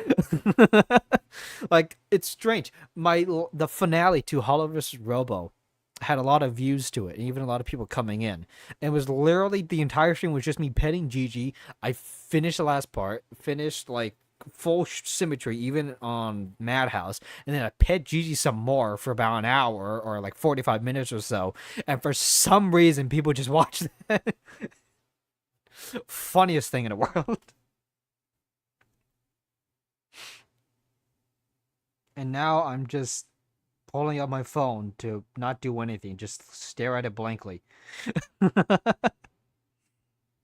S1: Like, it's strange. The finale to Hollow vs. Robo had a lot of views to it, and even a lot of people coming in. It was literally the entire stream was just me petting Gigi. I finished the last part, finished like full symmetry even on Madhouse, and then I pet Gigi some more for about an hour or like 45 minutes or so, and for some reason people just watched that. Funniest thing in the world. And now I'm just pulling up my phone to not do anything, just stare at it blankly.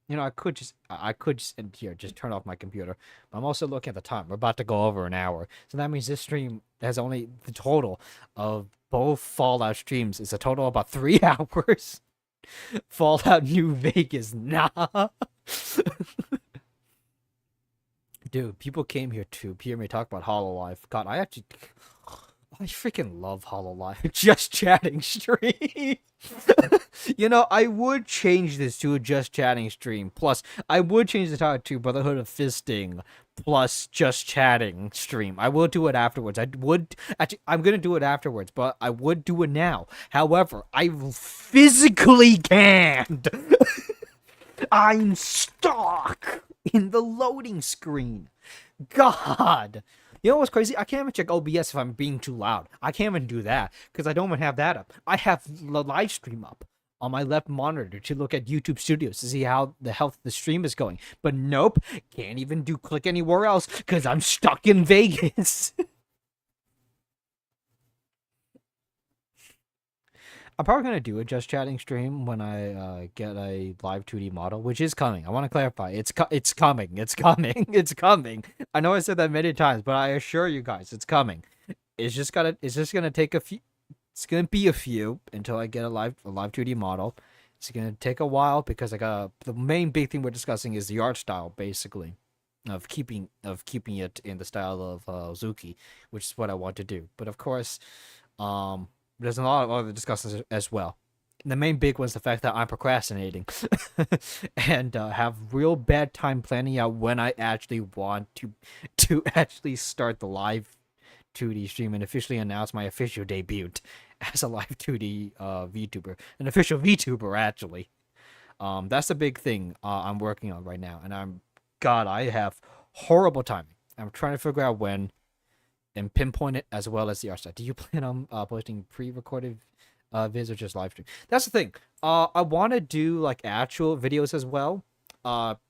S1: You know, I could just end here, just turn off my computer. But I'm also looking at the time. We're about to go over an hour. So that means this stream has only the total of both Fallout streams is a total of about 3 hours. Fallout New Vegas, nah. Dude, people came here to hear me talk about HoloLive. God, I freaking love HoloLive. Just chatting stream. You know, I would change this to a just chatting stream. Plus, I would change the title to Brotherhood of Fisting plus just chatting stream. I will do it afterwards. I'm gonna do it afterwards, but I would do it now. However, I physically can't. I'm stuck in the loading screen. God. You know what's crazy? I can't even check OBS if I'm being too loud. I can't even do that because I don't even have that up. I have the live stream up on my left monitor to look at YouTube Studios to see how the health of the stream is going. But nope, can't even click anywhere else because I'm stuck in Vegas. I'm probably going to do a just chatting stream when I get a live 2D model, which is coming. I want to clarify. It's coming. It's coming. It's coming. I know I said that many times, but I assure you guys, it's coming. It's just going to take a It's gonna be a few until I get a live 2D model. It's gonna take a while because the main big thing we're discussing is the art style, basically, of keeping it in the style of Zuki, which is what I want to do. But of course, there's a lot of other discussions as well. And the main big one's the fact that I'm procrastinating and have real bad time planning out when I actually want to actually start the live 2D stream and officially announce my official debut as a live 2D VTuber, an official VTuber actually. That's the big thing I'm working on right now, and I have horrible timing. I'm trying to figure out when and pinpoint it as well as the art style. Do you plan on posting pre-recorded vids or just live stream? That's the thing. I want to do like actual videos as well,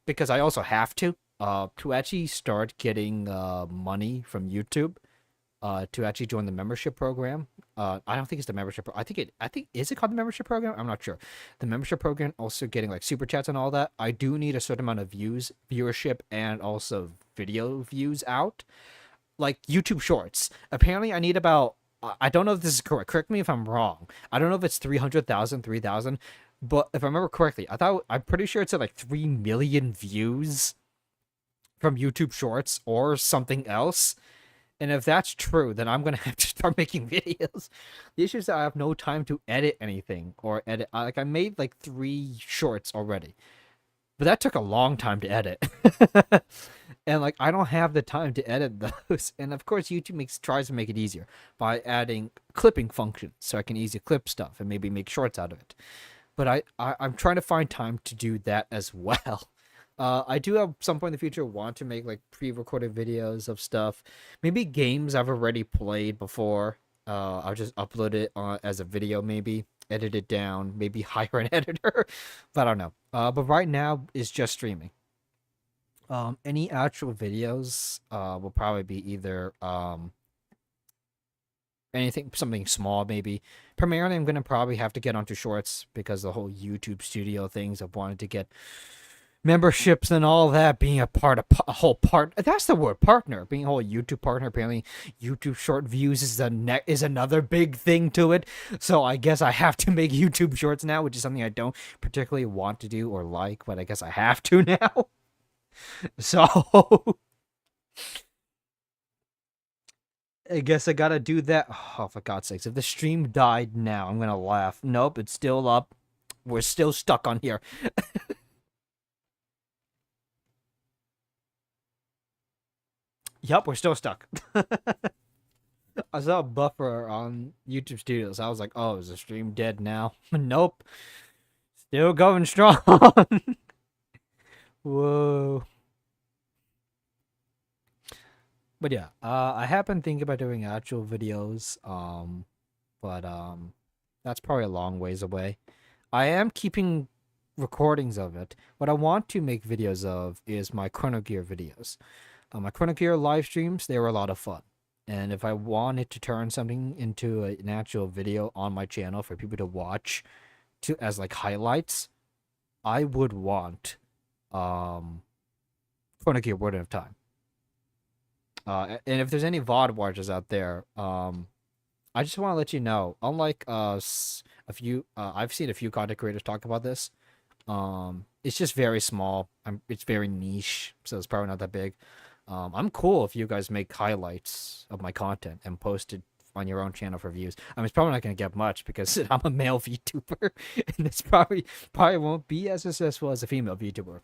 S1: because I also have to actually start getting money from YouTube. To actually join the membership program. I don't think it's the membership. I think is it called the membership program? I'm not sure. The membership program, also getting like super chats and all that. I do need a certain amount of viewership, and also video views out. Like YouTube Shorts. Apparently, I need about. I don't know if this is correct. Correct me if I'm wrong. I don't know if it's 300,000, 3,000, but if I remember correctly, I'm pretty sure it's at like 3 million views from YouTube Shorts or something else. And if that's true, then I'm going to have to start making videos. The issue is that I have no time to edit anything or edit. Like, I made like 3 shorts already. But that took a long time to edit. And like, I don't have the time to edit those. And of course, YouTube tries to make it easier by adding clipping functions so I can easily clip stuff and maybe make shorts out of it. But I'm trying to find time to do that as well. I do at some point in the future want to make like pre-recorded videos of stuff, maybe games I've already played before. I'll just upload it as a video, maybe edit it down, maybe hire an editor, but I don't know. But right now it's just streaming. Any actual videos will probably be either something small, maybe. Primarily, I'm gonna probably have to get onto shorts because the whole YouTube studio things. I've wanted to get memberships and all that, being a whole part. That's the word, partner. Being a whole YouTube partner. Apparently, YouTube short views is another big thing to it. So I guess I have to make YouTube shorts now, which is something I don't particularly want to do or like, but I guess I have to now. So I guess I gotta do that. Oh, for God's sakes! If the stream died now, I'm gonna laugh. Nope, it's still up. We're still stuck on here. Yup, we're still stuck. I saw a buffer on YouTube Studios. I was like, oh, is the stream dead now? Nope. Still going strong. Whoa. But yeah, I have been thinking about doing actual videos, but that's probably a long ways away. I am keeping recordings of it. What I want to make videos of is my Chrono Gear videos. My Chrono Gear live streams, they were a lot of fun. And if I wanted to turn something into an actual video on my channel for people to watch as like highlights, I would want Chrono Gear Word of Time. And if there's any VOD watchers out there, I just want to let you know, unlike I've seen a few content creators talk about this. It's just very small. It's very niche, so it's probably not that big. I'm cool if you guys make highlights of my content and post it on your own channel for views. I mean, it's probably not going to get much because I'm a male VTuber, and it's probably won't be as successful as a female VTuber.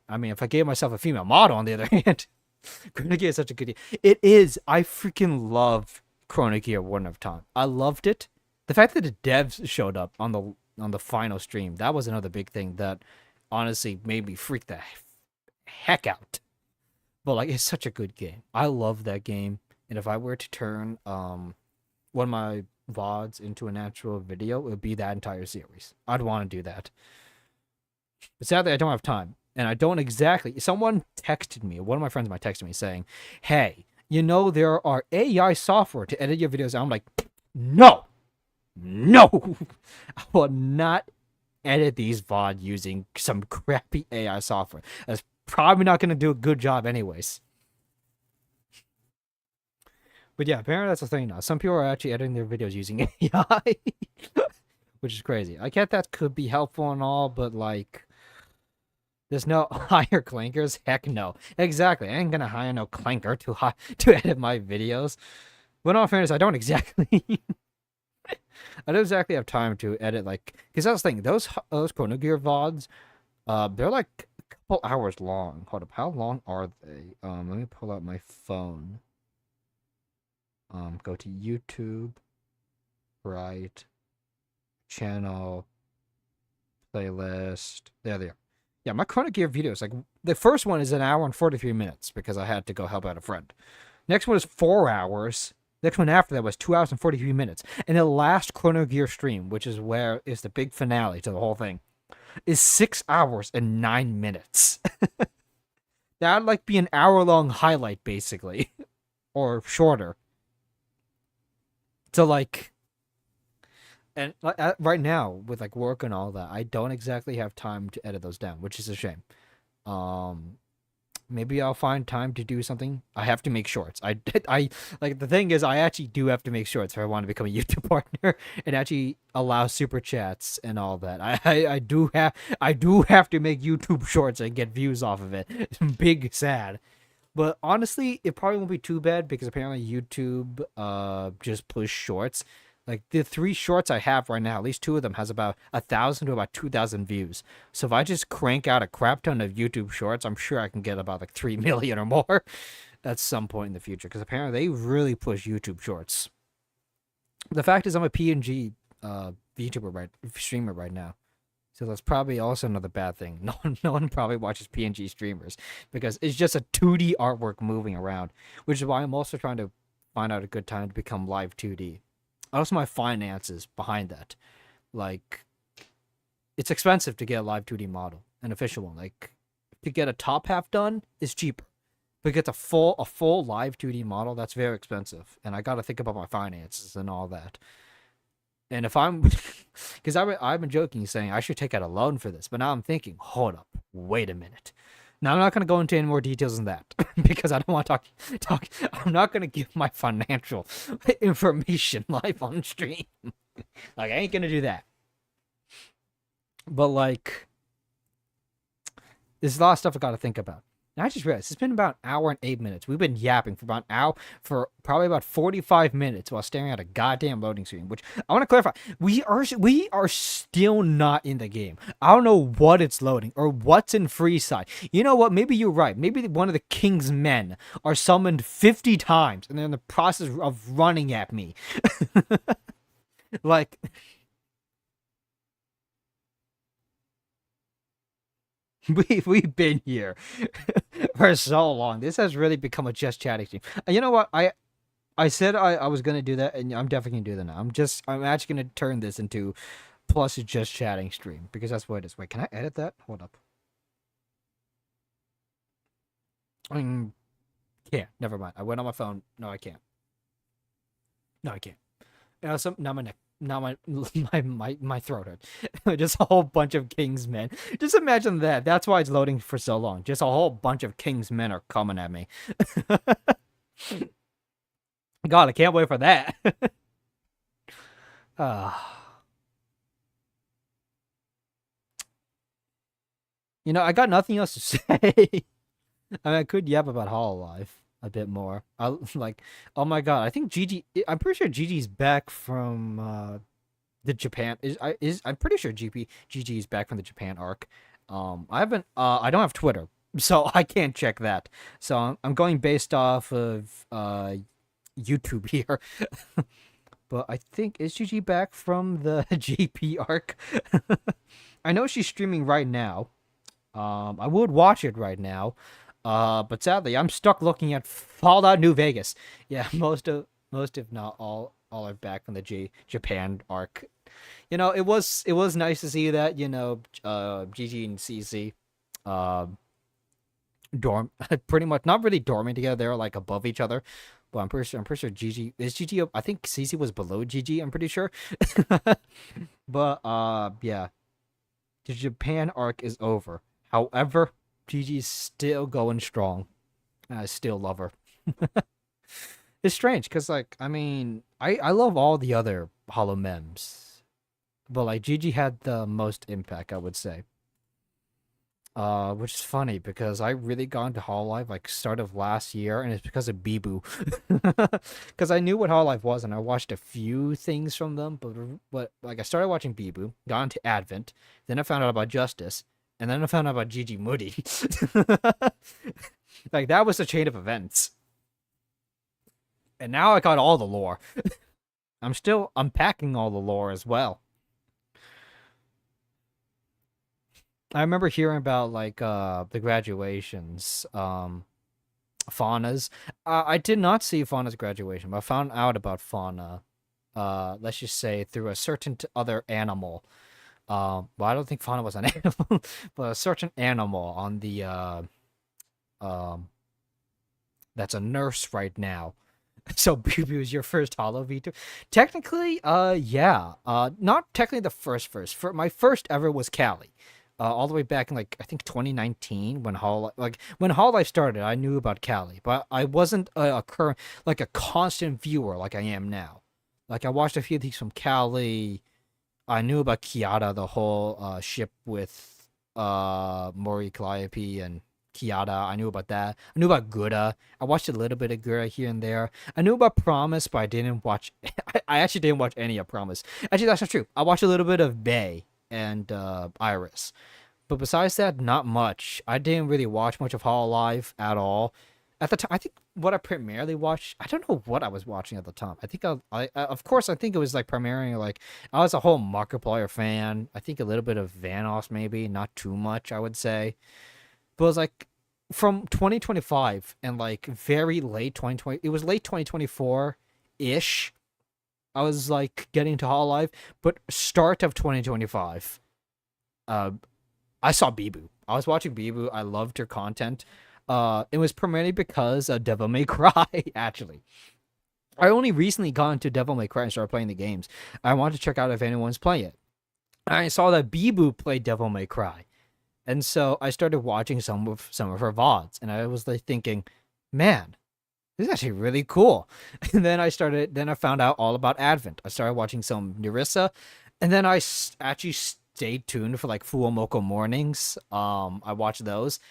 S1: I mean, if I gave myself a female model, on the other hand, Chrono Gear is such a good game. It is. I freaking love Chrono Gear Word of Time. I loved it. The fact that the devs showed up on the final stream, that was another big thing that honestly made me freak the heck out. But like, it's such a good game. I love that game. And if I were to turn one of my VODs into an actual video, it would be that entire series. I'd want to do that. But sadly, I don't have time. And I don't exactly... Someone texted me, one of my friends might text me saying, hey, you know, there are AI software to edit your videos. And I'm like, no! No! I will not edit these VOD using some crappy AI software. That's probably not going to do a good job anyways. But yeah, apparently that's the thing now. Some people are actually editing their videos using AI, which is crazy. I get that could be helpful and all, but like, there's no hire clankers. Heck no. Exactly. I ain't gonna hire no clanker to edit my videos. But in all fairness, I don't exactly. I don't exactly have time to edit like, because that's the thing. Those Chrono Gear VODs, they're like a couple hours long. Hold up, how long are they? Let me pull out my phone. Go to YouTube, right, channel, playlist. There they are. Yeah, my Chrono Gear videos, like, the first one is 1 hour and 43 minutes because I had to go help out a friend. Next one is 4 hours. Next one after that was 2 hours and 43 minutes. And the last Chrono Gear stream, which is the big finale to the whole thing, is 6 hours and 9 minutes. That'd like be an hour-long highlight, basically. Or shorter. So like, and right now with like work and all that, I don't exactly have time to edit those down, which is a shame. Maybe I'll find time to do something. I have to make shorts. I like, the thing is, I actually do have to make shorts if I want to become a YouTube partner and actually allow super chats and all that. I do have to make YouTube shorts and get views off of it. Big sad. But honestly, it probably won't be too bad because apparently YouTube just push shorts. Like, the 3 shorts I have right now, at least 2 of them has about 1,000 to about 2,000 views. So if I just crank out a crap ton of YouTube shorts, I'm sure I can get about like 3 million or more at some point in the future. Because apparently they really push YouTube shorts. The fact is, I'm a PNG VTuber streamer right now. So that's probably also another bad thing. No one probably watches PNG streamers because it's just a 2D artwork moving around, which is why I'm also trying to find out a good time to become live 2D. Also, my finances behind that. Like, it's expensive to get a live 2D model, an official one. Like, to get a top half done is cheaper. But to get a full live 2D model, that's very expensive. And I got to think about my finances and all that. And if I'm, because I've been joking saying I should take out a loan for this, but now I'm thinking, hold up, wait a minute. Now I'm not going to go into any more details than that because I don't want to talk. I'm not going to give my financial information live on stream. Like, I ain't going to do that. But like, there's a lot of stuff I got to think about. And I just realized it's been about 1 hour and 8 minutes. We've been yapping for about an hour, for probably about 45 minutes while staring at a goddamn loading screen. Which I want to clarify: we are still not in the game. I don't know what it's loading or what's in Freeside. You know what? Maybe you're right. Maybe one of the king's men are summoned 50 times and they're in the process of running at me. Like. We've been here for so long. This has really become a just chatting stream. And you know what? I said I was gonna do that, and I'm definitely gonna do that now. I'm actually gonna turn this into plus a just chatting stream because that's what it is. Wait, can I edit that? Hold up. Can't. Never mind. I went on my phone. No, I can't. No, I can't. Now my neck. Now my throat hurt. Just a whole bunch of king's men. Just imagine that. That's why it's loading for so long. Just a whole bunch of king's men are coming at me. God, I can't wait for that. You know, I got nothing else to say. I mean, I could yap about Hololive a bit more. Like, oh my god, I think I'm pretty sure GG's back from the Japan I'm pretty sure GG's back from the Japan arc. I don't have Twitter, so I can't check that. So I'm going based off of YouTube here. But I think, is GG back from the GP arc? I know she's streaming right now. I would watch it right now. But sadly, I'm stuck looking at Fallout New Vegas. Yeah, most if not all are back from the Japan arc. You know, it was nice to see that, you know, GG and CC pretty much not really dorming together. They're like above each other. But I'm pretty sure GG is GG. I think CC was below GG. I'm pretty sure. But yeah, the Japan arc is over. However, GG's still going strong. I still love her. It's strange because, like, I mean, I love all the other Hollow memes, but like GG had the most impact, I would say. Which is funny because I really got into Hololive like start of last year, and it's because of Bibu. Because I knew what Hololive was, and I watched a few things from them, but like I started watching Bibu, got into Advent, then I found out about Justice, and then I found out about Gigi Moody. Like that was a chain of events, and now I got all the lore. I'm still unpacking all the lore as well. I remember hearing about like the graduations, Fauna's. I did not see Fauna's graduation, but I found out about Fauna. Let's just say through a certain other animal. Well, I don't think Fauna was an animal, but a certain animal on the that's a nurse right now. So Bubu is your first Hollow Vtuber. Technically, yeah. Not technically the first. For my first ever was Callie. All the way back in like I think 2019 when Hololive started, I knew about Callie, but I wasn't a constant viewer like I am now. Like I watched a few things from Callie. I knew about Kiata, the whole ship with Mori Calliope and Kiata. I knew about that. I knew about Gura. I watched a little bit of Gura here and there. I knew about Promise, but I didn't watch. I actually didn't watch any of Promise. Actually, that's not true. I watched a little bit of Bay and Iris, but besides that, not much. I didn't really watch much of Hololive at all at the time. I think what I primarily watched, I don't know what I was watching at the time. I think I of course I think it was like primarily like I was a whole Markiplier fan. I think a little bit of Vanoss maybe, not too much I would say, but it was like from 2025 and like very late 2020. It was late 2024 ish. I was like getting to Hololive, but start of 2025, I saw Bibu. I was watching Bibu. I loved her content. It was primarily because of Devil May Cry, actually. I only recently got into Devil May Cry and started playing the games. I wanted to check out if anyone's playing it. I saw that Bibu played Devil May Cry. And so I started watching some of her VODs, and I was like thinking, man, this is actually really cool. And then I found out all about Advent. I started watching some Nerissa, and then I actually stayed tuned for like Fuomoko Mornings. I watched those.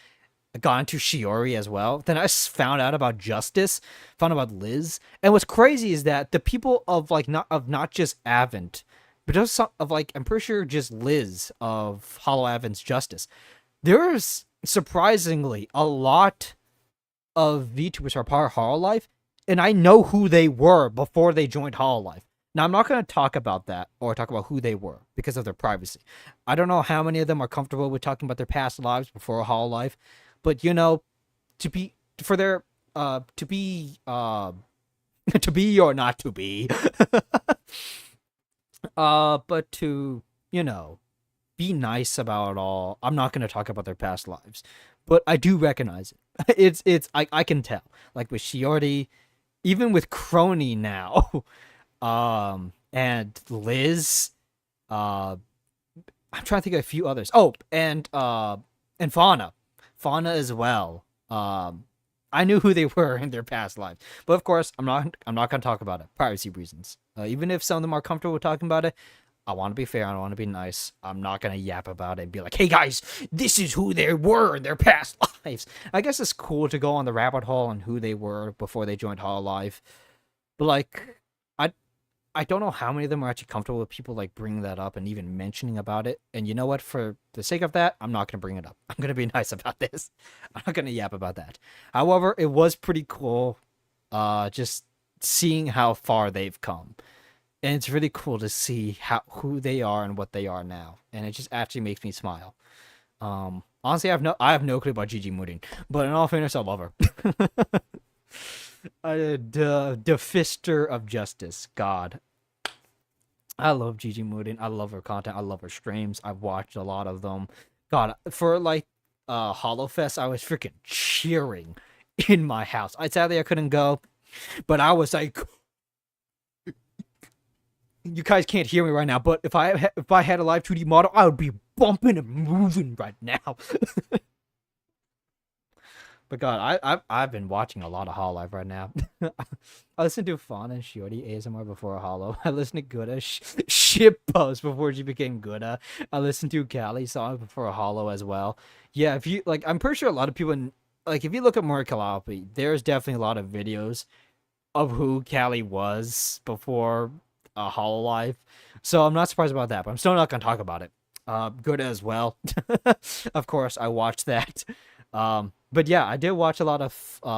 S1: I got into Shiori as well. Then I found out about Justice, found out about Liz. And what's crazy is that the people of like not just Advent, but just of like I'm pretty sure just Liz of Hollow Advent's Justice. There's surprisingly a lot of VTubers are part of Hololive, and I know who they were before they joined Hololive. Now, I'm not going to talk about that or talk about who they were because of their privacy. I don't know how many of them are comfortable with talking about their past lives before Hololive, but you know, to be or not to be, but to, you know, be nice about it all. I'm not going to talk about their past lives, but I do recognize it. I can tell. Like with Shiori, even with Crony now, and Liz, I'm trying to think of a few others. Oh, and Fauna as well. I knew who they were in their past lives, but of course, I'm not going to talk about it. Privacy reasons. Even if some of them are comfortable with talking about it, I want to be fair. I want to be nice. I'm not going to yap about it and be like, hey guys, this is who they were in their past lives. I guess it's cool to go on the rabbit hole on who they were before they joined Hololive. But like, I don't know how many of them are actually comfortable with people like bringing that up and even mentioning about it. And you know what? For the sake of that, I'm not going to bring it up. I'm going to be nice about this. I'm not going to yap about that. However, it was pretty cool just seeing how far they've come. And it's really cool to see who they are and what they are now. And it just actually makes me smile. Honestly, I have no clue about Gigi Mooding, but in all fairness, I love her. The Fister of Justice. God. I love Gigi Mooding. I love her content. I love her streams. I've watched a lot of them. God, for like HoloFest, I was freaking cheering in my house. Sadly I couldn't go, but I was like, you guys can't hear me right now, but if I had a live 2D model, I would be bumping and moving right now. But God, I've been watching a lot of Hololive right now. I listen to Fauna and Shiori ASMR before a Hollow. I listen to Gouda ship post before she became Gouda. I listened to Callie song before a Hollow as well. Yeah, if you like, I'm pretty sure a lot of people like if you look at Morikalapi, there's definitely a lot of videos of who Callie was before Hololive. So I'm not surprised about that, but I'm still not gonna talk about it. Gouda as well. Of course, I watched that. But yeah, I did watch a lot of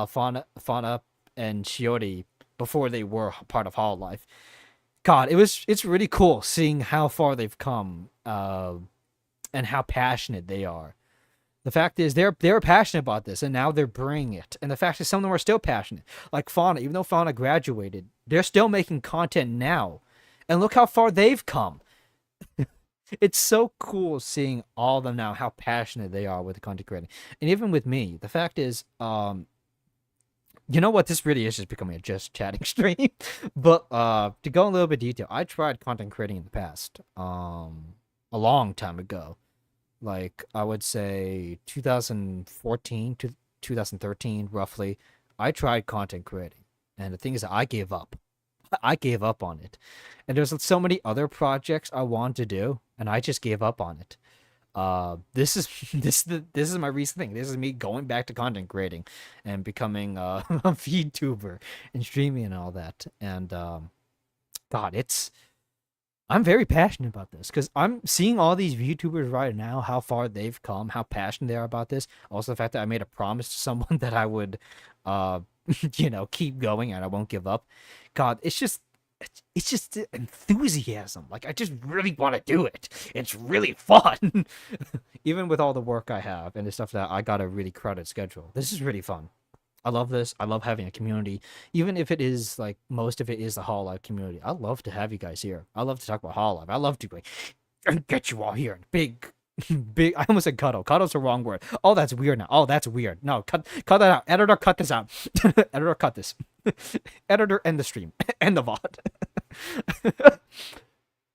S1: Fauna and Shiori before they were part of Hololive. God, it's really cool seeing how far they've come, and how passionate they are. The fact is, they were passionate about this, and now they're bringing it. And the fact is, some of them are still passionate. Like Fauna, even though Fauna graduated, they're still making content now. And look how far they've come. It's so cool seeing all of them now, how passionate they are with the content creating. And even with me, the fact is, you know what? This really is just becoming a just chatting stream. But to go in a little bit detail, I tried content creating in the past, a long time ago. Like, I would say 2014 to 2013, roughly. I tried content creating. And the thing is, I gave up. I gave up on it. And there's so many other projects I want to do, and I just gave up on it. This is my recent thing. This is me going back to content creating and becoming a Vtuber and streaming and all that. And God, I'm very passionate about this because I'm seeing all these VTubers right now, how far they've come, how passionate they are about this. Also, the fact that I made a promise to someone that I would, keep going and I won't give up. God, it's just enthusiasm. Like, I just really want to do it. It's really fun. Even with all the work I have and the stuff that I got a really crowded schedule. This is really fun. I love this. I love having a community. Even if it is, like, most of it is the Hololive community. I love to have you guys here. I love to talk about Hololive. I love to, like, get you all here. Big, I almost said cuddle. Cuddle's the wrong word. Oh, that's weird now. Oh, that's weird. No, cut that out. Editor, cut this out. Editor, cut this. Editor, end the stream. End the VOD.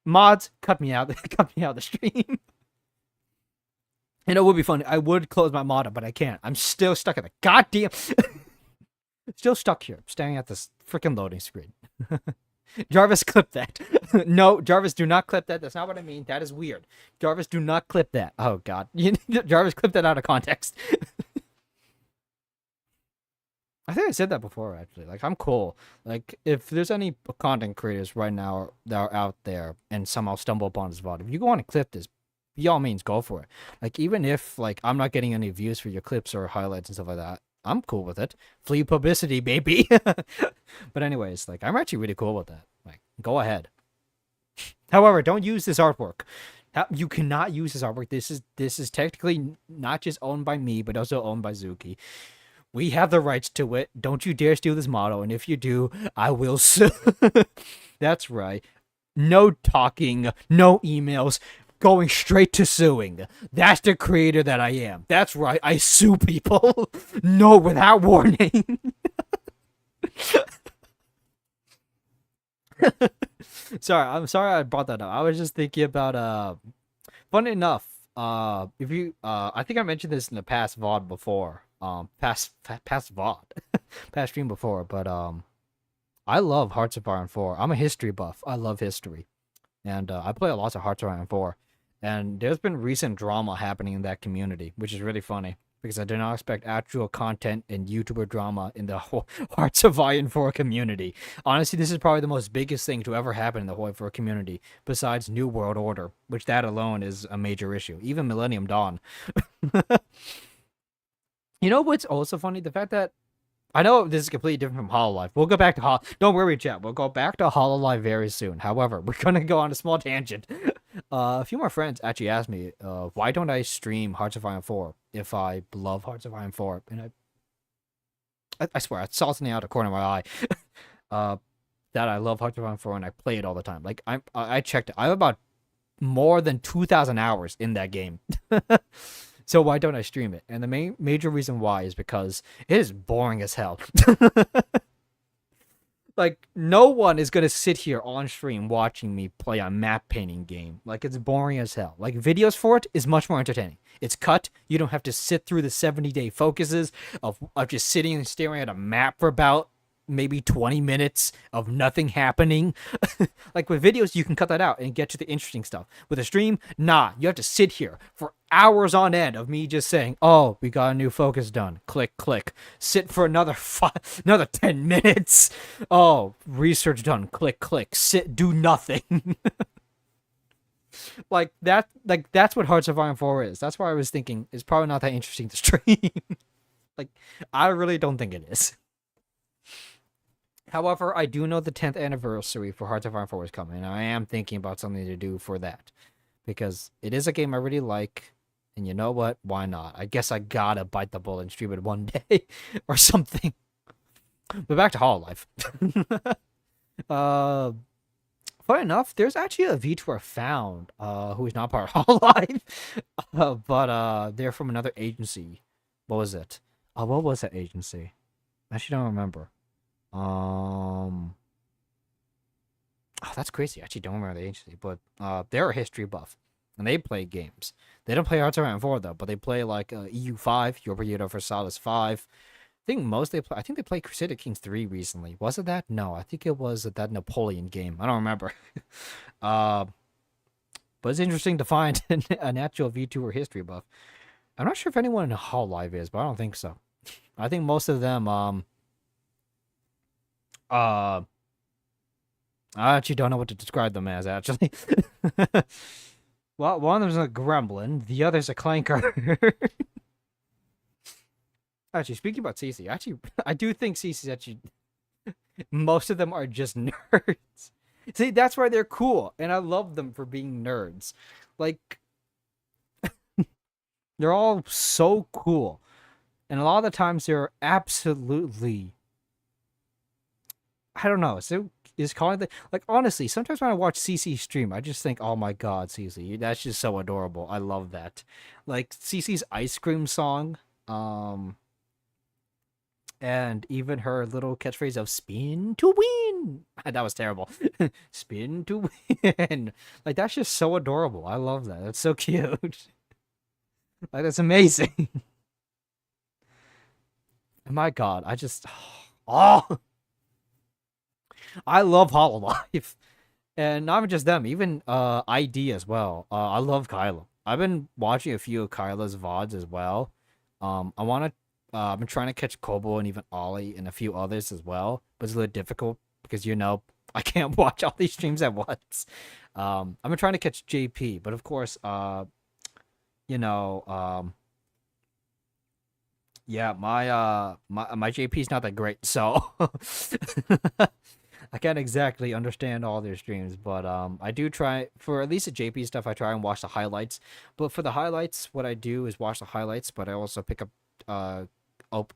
S1: Mods, cut me out. Cut me out of the stream. And it would be funny. I would close my mod up, but I can't. I'm still stuck at the goddamn... Still stuck here, staring at this freaking loading screen. Jarvis, clip that. No, Jarvis, do not clip that. That's not what I mean. That is weird. Jarvis, do not clip that. Oh, God. Jarvis, clip that out of context. I think I said that before, actually. Like, I'm cool. Like, if there's any content creators right now that are out there and somehow stumble upon this VOD, if you want to clip this, by all means, go for it. Like, even if, like, I'm not getting any views for your clips or highlights and stuff like that, I'm cool with it. Free publicity, baby. But anyways, like, I'm actually really cool with that. Like, go ahead. However, don't use this artwork. You cannot use this artwork. This is technically not just owned by me, but also owned by Zuki. We have the rights to it. Don't you dare steal this model. And if you do, I will sue. That's right. No talking, no emails. Going straight to suing. That's the creator that I am. That's right. I sue people. No, without warning. Sorry, I'm sorry I brought that up. I was just thinking about funny enough, if you I think I mentioned this in the past VOD before. Past VOD. Past stream before, but I love Hearts of Iron 4. I'm a history buff. I love history. And I play a lot of Hearts of Iron 4. And there's been recent drama happening in that community, which is really funny. Because I did not expect actual content and YouTuber drama in the whole Hearts of Iron 4 community. Honestly, this is probably the most biggest thing to ever happen in the whole 4 community, besides New World Order, which that alone is a major issue. Even Millennium Dawn. You know what's also funny? The fact that... I know this is completely different from Hololive. We'll go back to Don't worry, chat. We'll go back to Hololive very soon. However, we're going to go on a small tangent. A few more friends actually asked me, why don't I stream Hearts of Iron 4 if I love Hearts of Iron 4? And I swear, I saw something out of the corner of my eye that I love Hearts of Iron 4 and I play it all the time. Like, I checked it. I have about more than 2,000 hours in that game. So why don't I stream it? And the major reason why is because it is boring as hell. Like, no one is gonna sit here on stream watching me play a map painting game. Like, it's boring as hell. Like, videos for it is much more entertaining. It's cut. You don't have to sit through the 70-day focuses of just sitting and staring at a map for about maybe 20 minutes of nothing happening. Like, with videos, you can cut that out and get to the interesting stuff. With a stream, nah, you have to sit here for hours on end of me just saying, oh, we got a new focus done. Click, click. Sit for another 10 minutes. Oh, research done. Click, click. Sit, do nothing. That's what Hearts of Iron 4 is. That's why I was thinking it's probably not that interesting to stream. Like, I really don't think it is. However, I do know the 10th anniversary for Hearts of Iron 4 is coming, and I am thinking about something to do for that. Because it is a game I really like, and you know what? Why not? I guess I gotta bite the bullet and stream it one day, or something. But back to Hololive. Funny enough, there's actually a Vtuber found, who is not part of Hololive, but they're from another agency. What was it? What was that agency? I actually don't remember. Oh, that's crazy. I actually don't remember the agency, but they're a history buff, and they play games. They don't play Hearts of Iron 4 though, but they play like EU5, Europa Universalis 5. I think they played Crusader Kings 3 recently. Was it that? No, I think it was that Napoleon game. I don't remember. But it's interesting to find an actual VTuber history buff. I'm not sure if anyone in Hololive is, but I don't think so. I think most of them, I actually don't know what to describe them as, actually. Well, one of them's a gremlin, the other's a clanker. Actually, speaking about CC, I do think CC's actually... most of them are just nerds. See, that's why they're cool, and I love them for being nerds. Like, they're all so cool. And a lot of the times they're absolutely... I don't know. So is calling the like honestly, sometimes when I watch CC stream, I just think, oh my god, CC, that's just so adorable. I love that. Like CC's ice cream song, and even her little catchphrase of spin to win. That was terrible. Spin to win. Like that's just so adorable. I love that. That's so cute. Like that's amazing. My god, I just oh I love Hololive. And not just them, even ID as well. I love Kyla. I've been watching a few of Kyla's VODs as well. I've been trying to catch Kobo and even Ollie and a few others as well. But it's a little difficult because, you know, I can't watch all these streams at once. I've been trying to catch JP, but of course, you know, yeah, my JP's not that great, so I can't exactly understand all their streams, but I do try, for at least the JP stuff, I try and watch the highlights. But for the highlights, what I do is watch the highlights, but I also pick up,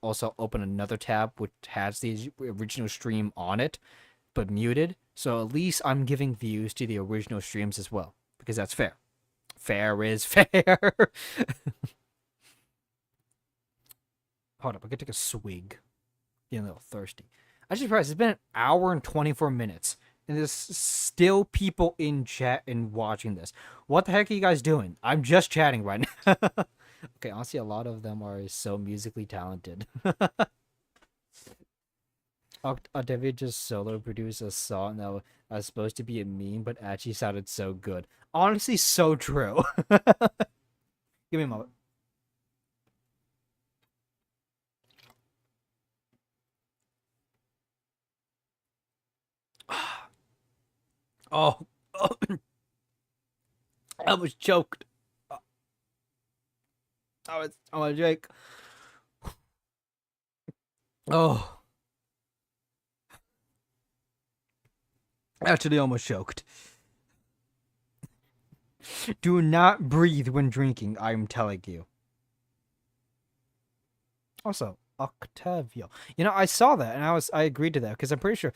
S1: also open another tab which has the original stream on it, but muted. So at least I'm giving views to the original streams as well, because that's fair. Fair is fair. Hold up, I could take a swig. Getting a little thirsty. I'm just surprised. It's been an hour and 24 minutes, and there's still people in chat and watching this. What the heck are you guys doing? I'm just chatting right now. Okay, honestly, a lot of them are so musically talented. David just solo produced a song that was supposed to be a meme, but actually sounded so good. Honestly, so true. Give me a moment. Oh, I was choked. I was Jake. Oh, actually, almost choked. Do not breathe when drinking. I'm telling you. Also, Octavio. You know, I saw that and I agreed to that because I'm pretty sure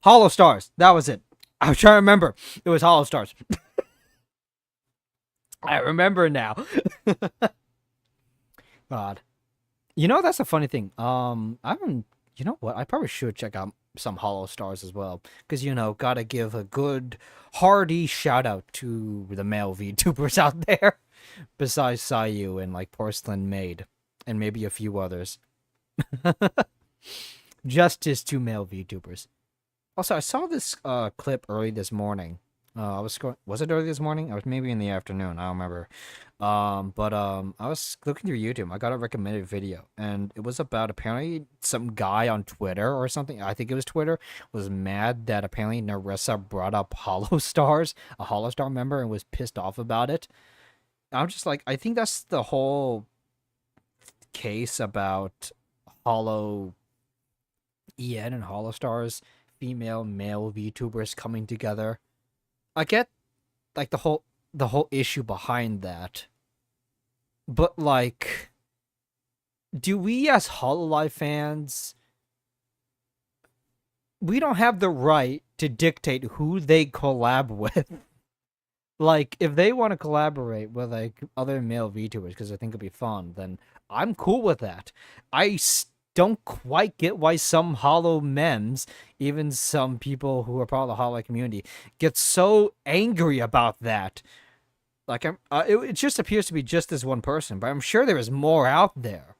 S1: Hollow Stars. That was it. I was trying to remember. It was Hollow Stars. I remember now. God. You know, that's a funny thing. You know what? I probably should check out some Hollow Stars as well, because gotta give a good hearty shout out to the male VTubers out there, besides Sayu and like Porcelain Maid, and maybe a few others. Justice to male VTubers. Also, I saw this clip early this morning. Was it early this morning? I was maybe in the afternoon. I don't remember. I was looking through YouTube. I got a recommended video, and it was about apparently some guy on Twitter or something. I think it was Twitter, was mad that apparently Narissa brought up Hollow Stars, a Hollow Star member, and was pissed off about it. I'm just like, I think that's the whole case about Hollow EN and Hollow Stars, female, male VTubers coming together. I get like the whole issue behind that. But like, do we as Hololive fans, we don't have the right to dictate who they collab with. Like, if they want to collaborate with like other male VTubers because I think it'd be fun, then I'm cool with that. I don't quite get why some Hollow memes, even some people who are part of the Hollow community, get so angry about that. Like, it just appears to be just this one person, but I'm sure there is more out there.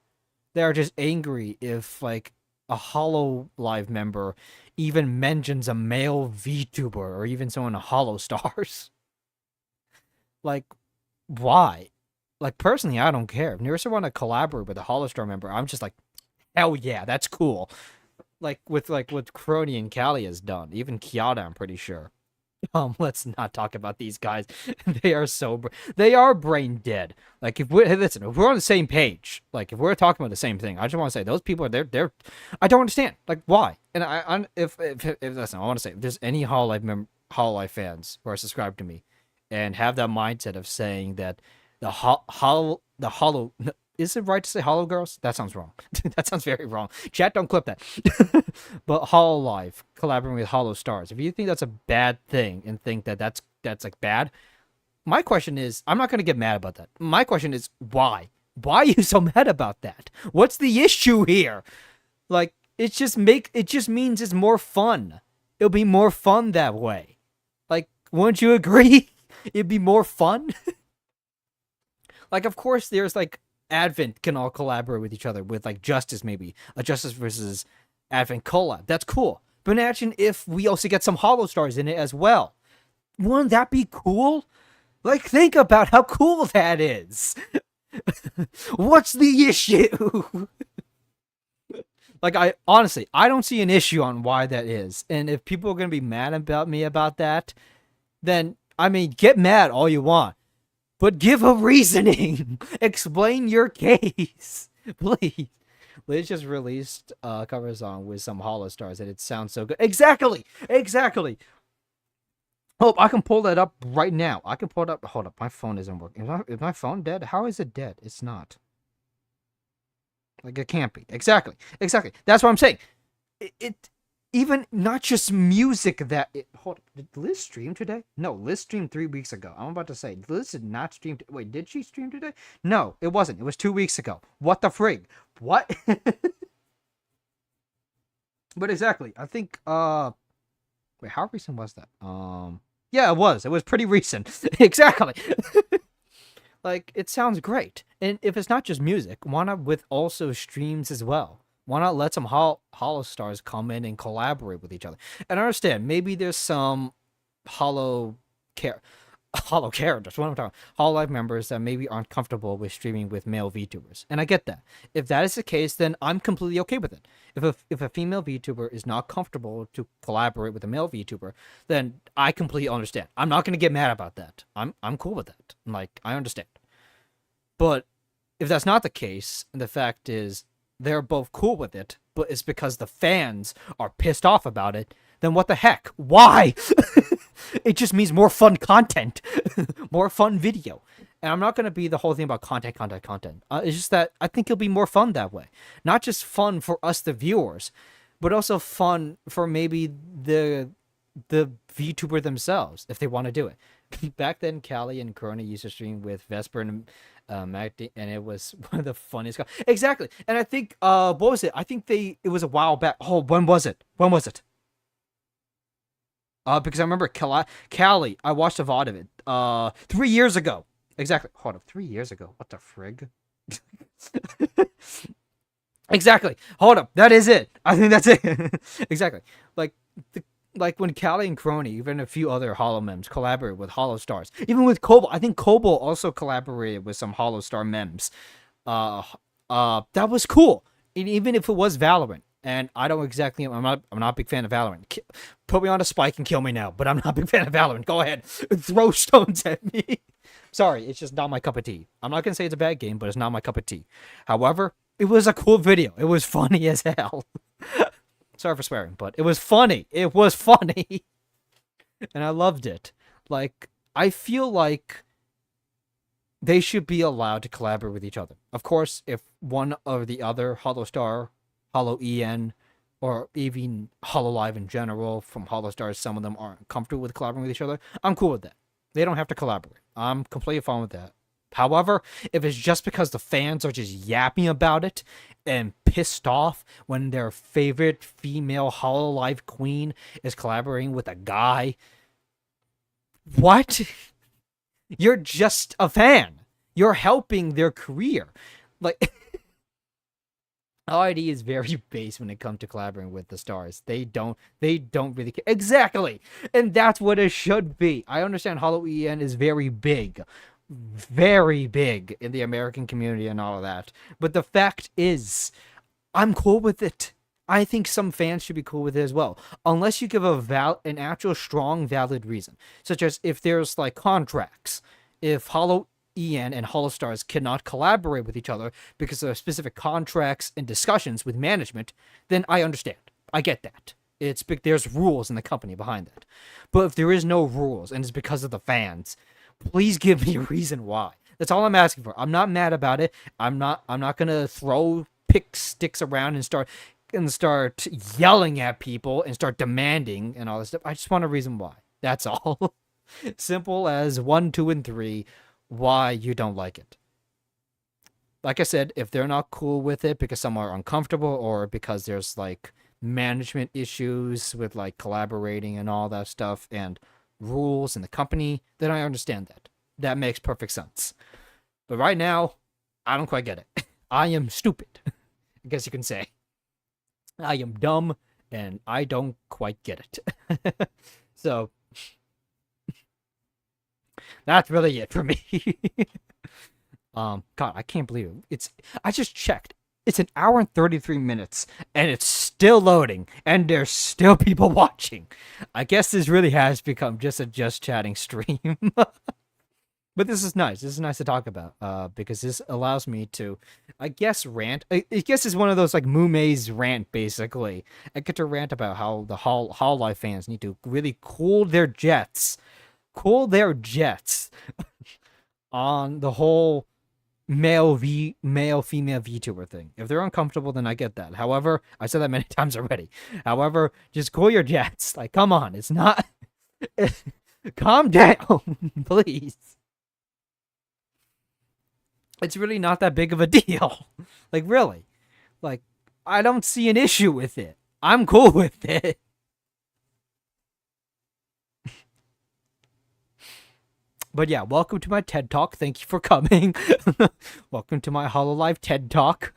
S1: They are just angry if, like, a Hololive member even mentions a male VTuber or even someone in Hollow Stars. Like, why? Like, personally, I don't care. If Nerissa want to collaborate with a Hollow Star member, I'm just like, hell yeah, that's cool. Like what Crony and Callie has done. Even Kiata, I'm pretty sure. Let's not talk about these guys. They are brain dead. Like, if we're on the same page, like if we're talking about the same thing, I just want to say those people they're I don't understand. Like, why? And if listen, I want to say if there's any Hololive fans who are subscribed to me and have that mindset of saying that the Hollow is it right to say Hollow Girls? That sounds wrong. That sounds very wrong. Chat, don't clip that. But Hololive collaborating with Hollow Stars. If you think that's a bad thing and think that that's like bad, my question is, I'm not going to get mad about that. My question is, why? Why are you so mad about that? What's the issue here? Like, it just means it's more fun. It'll be more fun that way. Like, wouldn't you agree? It'd be more fun. Like, of course, there's like Advent can all collaborate with each other with like Justice, maybe a Justice versus Advent collab. That's cool. But imagine if we also get some Hollow Stars in it as well. Wouldn't that be cool? Like, think about how cool that is. What's the issue? Like, I don't see an issue on why that is. And if people are gonna be mad about me about that, then I mean, get mad all you want. But give a reasoning. Explain your case. Please. Liz just released a cover song with some Hollow Stars and it sounds so good. Exactly. Oh, I can pull that up right now. I can pull it up. Hold up. My phone isn't working. Is my phone dead? How is it dead? It's not. Like, it can't be. Exactly. That's what I'm saying. It even not just music that hold up, did Liz stream today? No, Liz streamed 3 weeks ago. I'm about to say Liz did not stream. Wait, did she stream today? No, it wasn't. It was 2 weeks ago. What the frig? What? But exactly, I think wait, how recent was that? Yeah, it was pretty recent. Exactly. Like, it sounds great. And if it's not just music, why not with also streams as well? Why not let some Hollow Stars come in and collaborate with each other? And I understand, maybe there's some Hollow characters, what I'm talking about, Hololive members that maybe aren't comfortable with streaming with male VTubers. And I get that. If that is the case, then I'm completely okay with it. If a female VTuber is not comfortable to collaborate with a male VTuber, then I completely understand. I'm not going to get mad about that. I'm cool with that. Like, I understand. But if that's not the case, and the fact is they're both cool with it, but it's because the fans are pissed off about it, then what the heck? Why? It just means more fun content. More fun video. And I'm not going to be the whole thing about content. It's just that I think it'll be more fun that way. Not just fun for us, the viewers, but also fun for maybe the VTuber themselves, if they want to do it. Back then, Callie and Corona used to stream with Vesper and Magdi, and it was one of the funniest. Exactly, and I think what was it? I think it was a while back. Oh, when was it? When was it? Because I remember Callie. I watched a VOD of it. 3 years ago. Exactly. Hold up, 3 years ago. What the frig? Exactly. Hold up, that is it. I think that's it. Exactly. Like when Callie and Crony, even a few other Hollow memes, collaborated with Hollow Stars. Even with Kobo, I think Kobo also collaborated with some Hollow Star memes. That was cool. And even if it was Valorant, and I don't exactly, I'm not a big fan of Valorant. Put me on a spike and kill me now, but I'm not a big fan of Valorant. Go ahead, throw stones at me. Sorry, it's just not my cup of tea. I'm not gonna say it's a bad game, but it's not my cup of tea. However, it was a cool video. It was funny as hell. Sorry for swearing, but it was funny. It was funny. And I loved it. Like, I feel like they should be allowed to collaborate with each other. Of course, if one or the other, Hollow Star, Hollow EN, or even Hololive in general, from Hollow Stars, some of them aren't comfortable with collaborating with each other, I'm cool with that. They don't have to collaborate. I'm completely fine with that. However, if it's just because the fans are just yapping about it and pissed off when their favorite female Hololive queen is collaborating with a guy, what? You're just a fan. You're helping their career. Like, LID is very base when it comes to collaborating with the stars. They don't really care. Exactly. And that's what it should be. I understand Hollow EN is very big in the American community and all of that. But the fact is, I'm cool with it. I think some fans should be cool with it as well. Unless you give an actual strong, valid reason. Such as if there's like contracts. If Hollow EN and Hollow Stars cannot collaborate with each other because of specific contracts and discussions with management, then I understand. I get that. There's rules in the company behind that. But if there is no rules and it's because of the fans, please give me a reason why. That's all I'm asking for. I'm not mad about it. I'm not gonna pick sticks around and start yelling at people and start demanding and all this stuff. I just want a reason why. That's all. Simple as 1, 2, and 3. Why you don't like it. Like I said, if they're not cool with it because some are uncomfortable or because there's like management issues with like collaborating and all that stuff and rules in the company, then I understand that. That makes perfect sense. But right now, I don't quite get it. I am stupid, I guess you can say. I am dumb, and I don't quite get it. So, that's really it for me. God, I can't believe it. I just checked. It's 1 hour and 33 minutes, and it's still loading, and there's still people watching. I guess this really has become just a just chatting stream. But this is nice. This is nice to talk about, because this allows me to, I guess, rant. I guess it's one of those, like, Mume's rant, basically. I get to rant about how the Hololive fans need to really cool their jets. Cool their jets on the whole male-female VTuber thing. If they're uncomfortable, then I get that. However, I said that many times already. However, just cool your jets. Like, come on. It's not... Calm down, please. It's really not that big of a deal. Like, really. Like, I don't see an issue with it. I'm cool with it. But yeah, welcome to my TED Talk. Thank you for coming. Welcome to my Hololive TED Talk.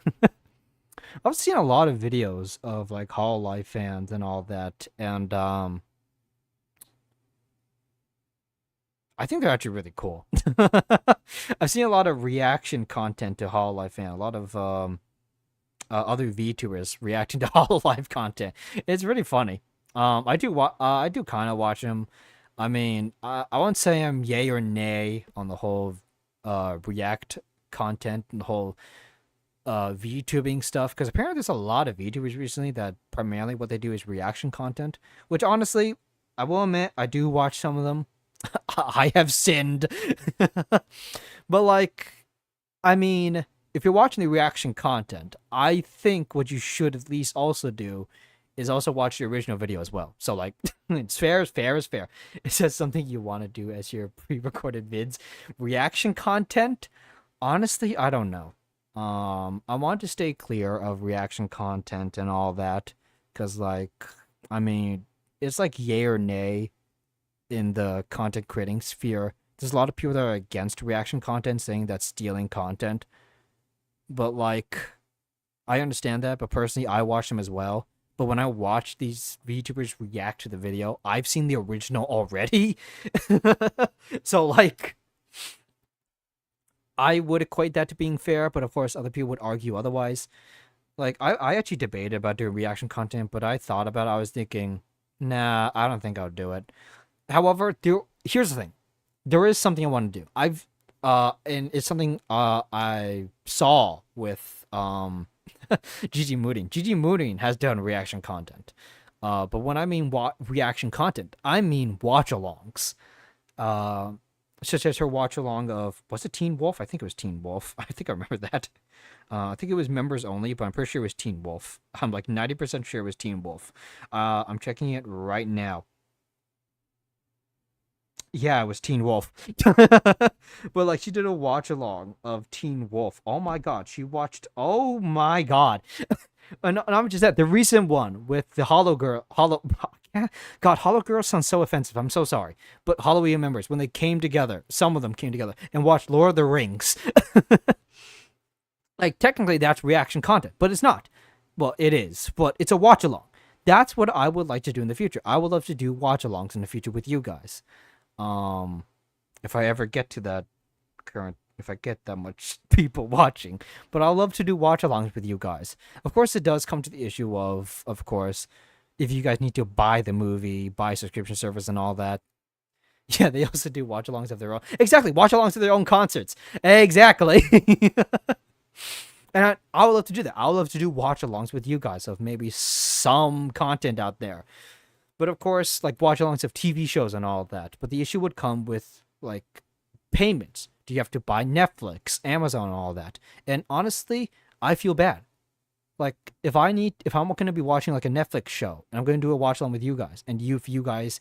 S1: I've seen a lot of videos of, like, Hololive fans and all that, and, I think they're actually really cool. I've seen a lot of reaction content to Hololive fan, a lot of other VTubers reacting to Hololive content. It's really funny. I do kind of watch them. I mean, I won't say I'm yay or nay on the whole React content and the whole VTubing stuff, because apparently there's a lot of VTubers recently that primarily what they do is reaction content, which honestly, I will admit, I do watch some of them. I have sinned. But, like, I mean, if you're watching the reaction content, I think what you should at least also do is also watch the original video as well. So like, it's fair is fair is fair. It says something you want to do as your pre-recorded vids. Reaction content, honestly, I don't know. I want to stay clear of reaction content and all that, because like, I mean, it's like yay or nay in the content creating sphere. There's a lot of people that are against reaction content, saying that's stealing content. But like, I understand that, but personally, I watch them as well. But when I watch these VTubers react to the video, I've seen the original already. So, like, I would equate that to being fair, but of course, other people would argue otherwise. Like, I actually debated about doing reaction content, but I thought about it. I was thinking, nah, I don't think I'll do it. However, here's the thing. There is something I want to do. And it's something I saw with Gigi Mooding. Gigi Mooding has done reaction content. But when I mean reaction content, I mean watch-alongs. Such as her watch-along of, was it Teen Wolf? I think it was Teen Wolf. I think I remember that. I think it was members only, but I'm pretty sure it was Teen Wolf. I'm like 90% sure it was Teen Wolf. I'm checking it right now. Yeah, it was Teen Wolf. But like, she did a watch along of Teen Wolf. Oh my god, she watched. Oh my god. And not just that, the recent one with the Hollow Girl. God, Hollow Girl sounds so offensive. I'm so sorry. But Halloween members, when they came together, some of them came together and watched Lord of the Rings. Like, technically, that's reaction content, but it's not. Well, it is, but it's a watch along. That's what I would like to do in the future. I would love to do watch alongs in the future with you guys. If I ever get to that if I get that much people watching, but I'll love to do watch alongs with you guys. Of course, it does come to the issue of course, if you guys need to buy the movie, buy subscription service and all that. Yeah, they also do watch alongs of their own. Exactly, watch alongs of their own concerts. Exactly. And I would love to do that. I would love to do watch alongs with you guys of maybe some content out there. But of course, like watch-alongs of TV shows and all of that. But the issue would come with, like, payments. Do you have to buy Netflix, Amazon, and all that? And honestly, I feel bad. Like, if I'm going to be watching, like, a Netflix show, and I'm going to do a watch-along with you guys, and if you guys,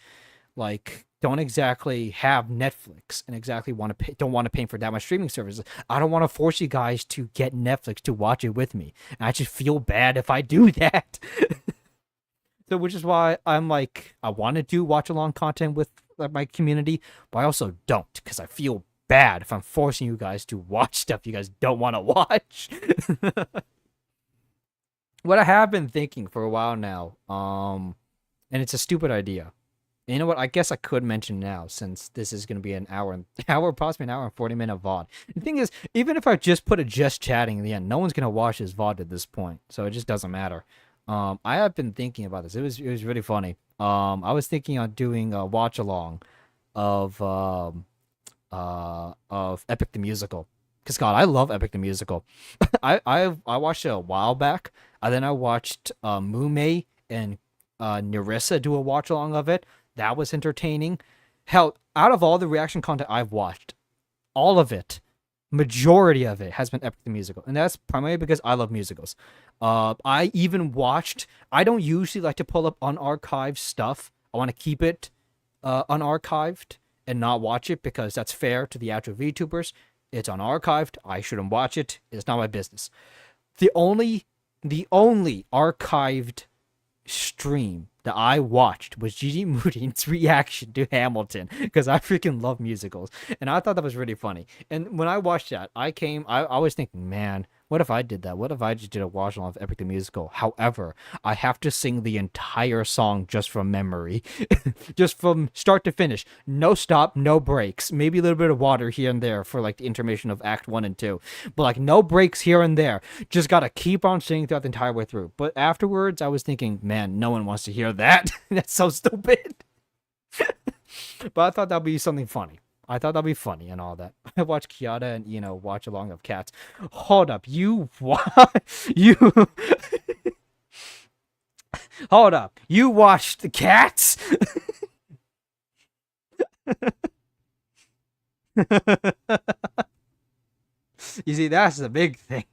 S1: like, don't exactly have Netflix and exactly don't want to pay for that much streaming services, I don't want to force you guys to get Netflix to watch it with me. And I just feel bad if I do that. So, which is why I'm like, I want to do watch-along content with my community, but I also don't, because I feel bad if I'm forcing you guys to watch stuff you guys don't want to watch. What I have been thinking for a while now, and it's a stupid idea. And you know what? I guess I could mention now, since this is going to be possibly an hour and 40-minute VOD. The thing is, even if I just put a just chatting in the end, no one's going to watch this VOD at this point, so it just doesn't matter. I have been thinking about this. It was really funny. I was thinking on doing a watch along of Epic the Musical. Cause God, I love Epic the Musical. I watched it a while back, and then I watched Mume and Nerissa do a watch along of it. That was entertaining. Hell, out of all the reaction content I've watched, all of it, majority of it has been Epic the Musical, and that's primarily because I love musicals. I even watched. I don't usually like to pull up unarchived stuff. I want to keep it unarchived and not watch it because that's fair to the actual VTubers. It's unarchived. I shouldn't watch it. It's not my business. The only archived stream that I watched was Gigi Mooding's reaction to Hamilton, because I freaking love musicals, and I thought that was really funny. And when I watched that, I was thinking, man, what if I did that? What if I just did a watch along of Epic the Musical? However, I have to sing the entire song just from memory, just from start to finish, no stop, no breaks, maybe a little bit of water here and there for like the intermission of Act 1 and 2, but like no breaks here and there. Just gotta keep on singing throughout the entire way through. But afterwards, I was thinking, man, no one wants to hear that. That's so stupid. But I thought that'd be something funny. I thought that'd be funny and all that. I watched Kiara and, watch along of Cats. Hold up, you Hold up, you watched the Cats? You see, that's the big thing.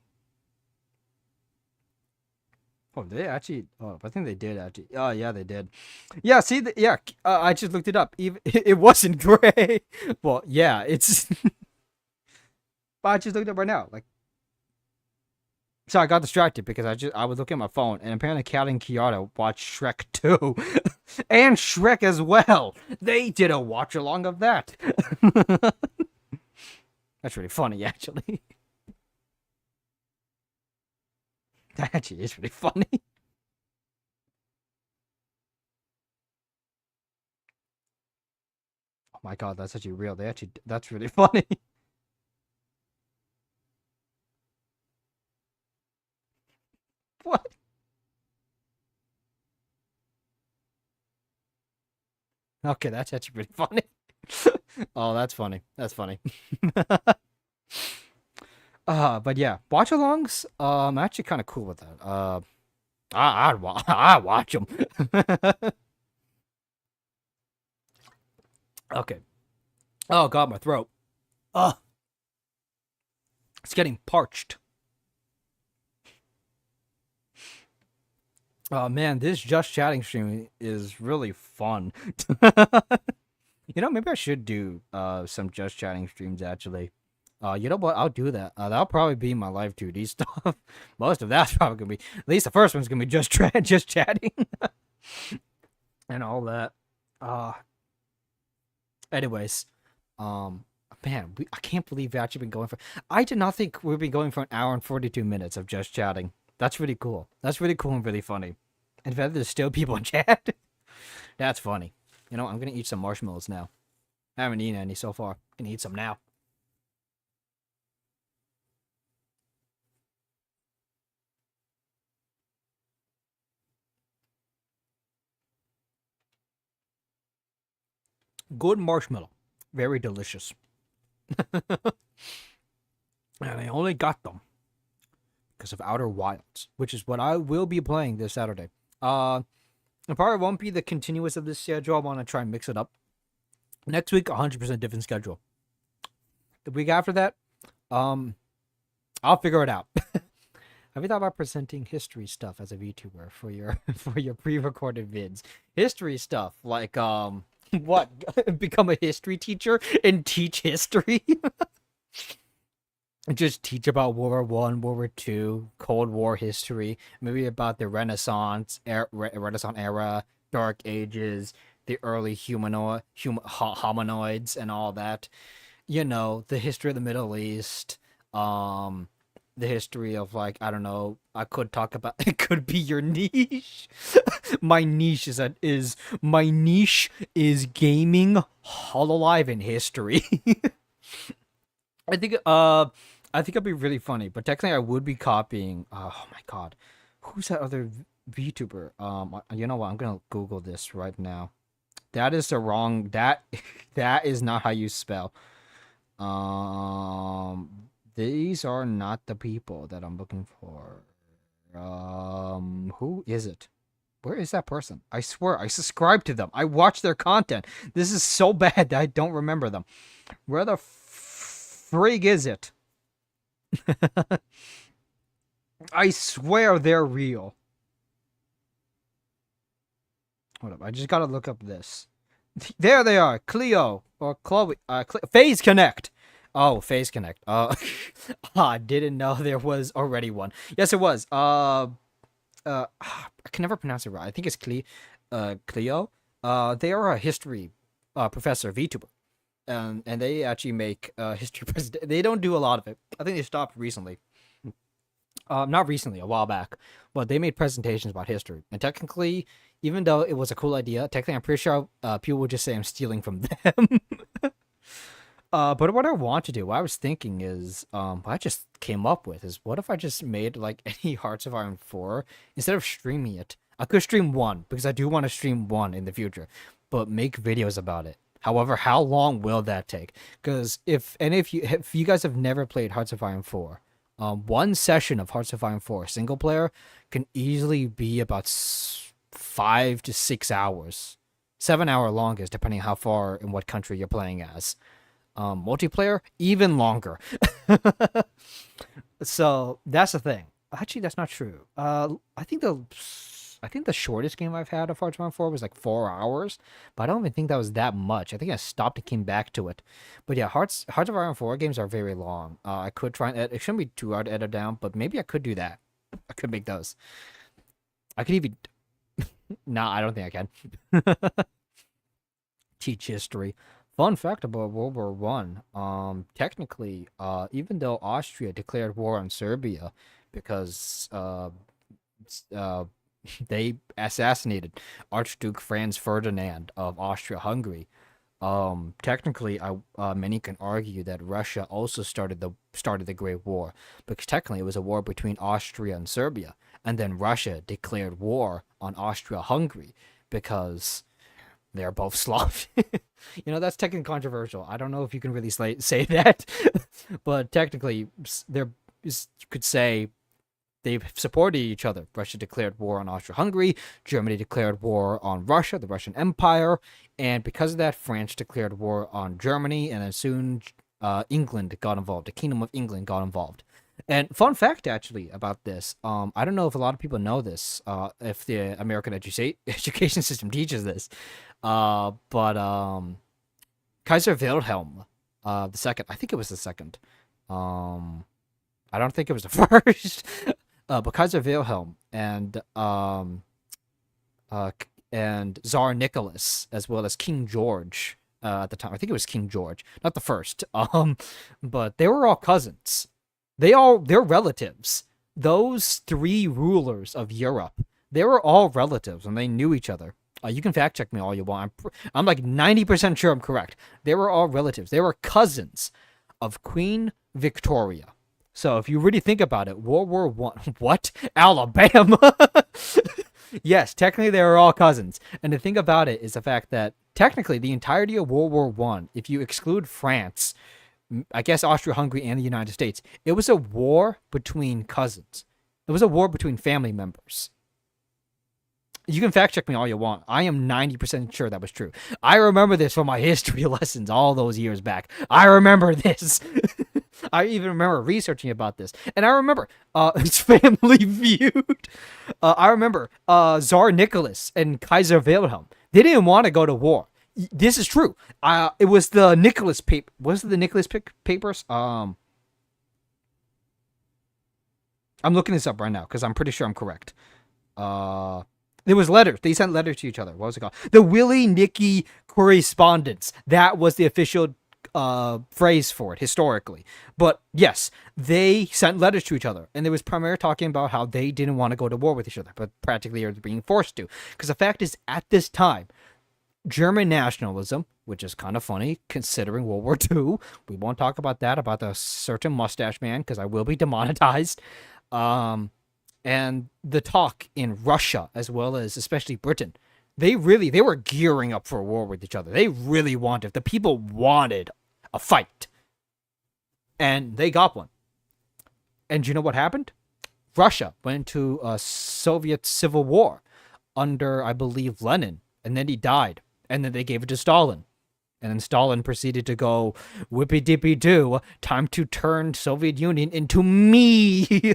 S1: Oh, did they actually? Oh, I think they did actually. Oh, yeah, they did. Yeah, see, yeah, I just looked it up. Even it wasn't gray. Well, yeah, it's. But I just looked it up right now. Like, so I got distracted because I was looking at my phone, and apparently Cal and Kiara watched Shrek 2 and Shrek as well. They did a watch along of that. That's really funny, actually. That actually is really funny. Oh my god, that's actually real. That's really funny. What? Okay, that's actually pretty funny. Oh, that's funny. That's funny. But yeah, watch alongs. I'm actually kind of cool with that. I'd watch them. Okay. Oh god, my throat. It's getting parched. Oh man, this Just Chatting stream is really fun. You know, maybe I should do some Just Chatting streams actually. You know what? I'll do that. That'll probably be my live 2D stuff. Most of that's probably gonna be. At least the first one's gonna be just chatting, and all that. Anyways, man, I can't believe we've actually been going for. I did not think we'd be going for an hour and 42 minutes of just chatting. That's really cool. That's really cool and really funny. And whether there's still people in chat, that's funny. You know, I'm gonna eat some marshmallows now. I haven't eaten any so far. Gonna eat some now. Good marshmallow. Very delicious. And I only got them because of Outer Wilds, which is what I will be playing this Saturday. It probably won't be the continuous of this schedule. I want to try and mix it up. Next week, 100% different schedule. The week after that, I'll figure it out. Have you thought about presenting history stuff as a VTuber for your pre-recorded vids? History stuff like what? Become a history teacher and teach history? And just teach about World War I, World War II, Cold War history, maybe about the Renaissance era, Dark Ages, the early hominoids, and all that. You know, the history of the Middle East, the history of, like, I don't know, I could talk about, it could be your niche. My niche is gaming, Hololive, and history. I think it'd be really funny, but technically I would be copying. Oh my god, who's that other VTuber? You know what? I'm gonna Google this right now. That is the wrong. That is not how you spell. These are not the people that I'm looking for. Who is it? Where is that person? I swear, I subscribe to them. I watch their content. This is so bad that I don't remember them. Where the frig is it? I swear they're real. Hold up, I just gotta look up this. There they are, Cleo or Chloe. Phase Connect. Oh, Phase Connect. I didn't know there was already one. Yes, it was. I can never pronounce it right. I think it's Cleo. They are a history professor, VTuber. And they actually make history They don't do a lot of it. I think they stopped recently. Not recently, a while back. But they made presentations about history. And technically, even though it was a cool idea, technically I'm pretty sure people would just say I'm stealing from them. But what I want to do, what I was thinking is, what I just came up with is, what if I just made, like, any Hearts of Iron 4, instead of streaming it, I could stream 1, because I do want to stream 1 in the future, but make videos about it. However, how long will that take? Because if you guys have never played Hearts of Iron 4, one session of Hearts of Iron 4 single player can easily be about 5 to 6 hours, 7 hour longest, depending on how far and what country you're playing as. Multiplayer, even longer. So that's the thing. Actually, that's not true. I think the shortest game I've had of Hearts of Iron 4 was like 4 hours, but I don't even think that was that much. I think I stopped and came back to it. But yeah, Hearts of Iron 4 games are very long. I could try and edit. It shouldn't be too hard to edit down, but maybe I could do that. I could make those. I could even. Nah, I don't think I can. Teach history. Fun fact about World War One. Technically, even though Austria declared war on Serbia because they assassinated Archduke Franz Ferdinand of Austria-Hungary. Technically, many can argue that Russia also started the Great War, because technically it was a war between Austria and Serbia, and then Russia declared war on Austria-Hungary because they're both Slav. That's technically controversial. I don't know if you can really say that, but technically, you could say they supported each other. Russia declared war on Austria-Hungary. Germany declared war on Russia, the Russian Empire. And because of that, France declared war on Germany. And then soon England got involved. The Kingdom of England got involved. And fun fact, actually, about this. I don't know if a lot of people know this. If the American education system teaches this. But Kaiser Wilhelm the second. I think it was the second. I don't think it was the first. But Kaiser Wilhelm and Tsar Nicholas, as well as King George at the time. I think it was King George, not the first. But they were all cousins. They're relatives. Those three rulers of Europe, they were all relatives, and they knew each other. You can fact check me all you want. I'm like 90% sure I'm correct. They were all relatives. They were cousins of Queen Victoria. So if you really think about it, World War One, what? Alabama? Yes, technically they were all cousins. And the thing about it is the fact that technically the entirety of World War One, if you exclude France, I guess Austria-Hungary and the United States, it was a war between cousins. It was a war between family members. You can fact check me all you want. I am 90% sure that was true. I remember this from my history lessons all those years back. I remember this. I even remember researching about this. And I remember it's Family Feud. I remember Tsar Nicholas and Kaiser Wilhelm. They didn't want to go to war. This is true. It was the Nicholas paper. Was it the Nicholas papers? I'm looking this up right now because I'm pretty sure I'm correct. There was letters. They sent letters to each other. What was it called? The Willie-Nicky correspondence. That was the official phrase for it historically. But yes, they sent letters to each other, and they was primarily talking about how they didn't want to go to war with each other, but practically are being forced to. Because the fact is, at this time, German nationalism, which is kind of funny considering World War II, we won't talk about that, about the certain mustache man, because I will be demonetized. And the talk in Russia, as well as especially Britain, they were gearing up for a war with each other. They really wanted, the people wanted a fight. And they got one. And you know what happened? Russia went into a Soviet civil war under, I believe, Lenin. And then he died. And then they gave it to Stalin. And then Stalin proceeded to go, whippy-dippy-doo, time to turn Soviet Union into me.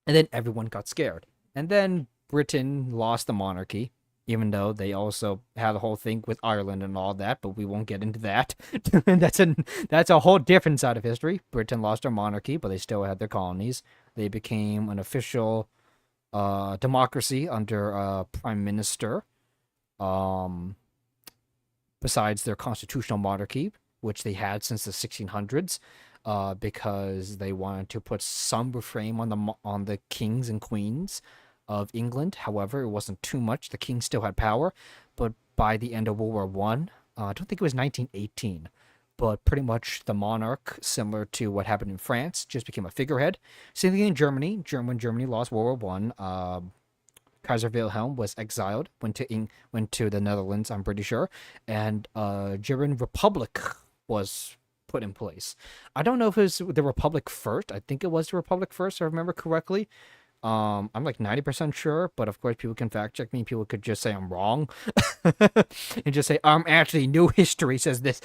S1: And then everyone got scared. And then Britain lost the monarchy, even though they also had the whole thing with Ireland and all that, but we won't get into that. That's a whole different side of history. Britain lost their monarchy, but they still had their colonies. They became an official democracy under a prime minister, besides their constitutional monarchy, which they had since the 1600s. Because they wanted to put some refrain on the kings and queens of England. However, it wasn't too much. The king still had power, but by the end of World War One, I don't think it was 1918, but pretty much the monarch, similar to what happened in France, just became a figurehead. Same thing in Germany. When Germany lost World War One, Kaiser Wilhelm was exiled, went to the Netherlands, I'm pretty sure, and German Republic was put in place. I don't know if it was the Republic first. I think it was the Republic first, if I remember correctly. I'm like 90% sure, but of course people can fact check me. People could just say I'm wrong and just say, actually, new history says this.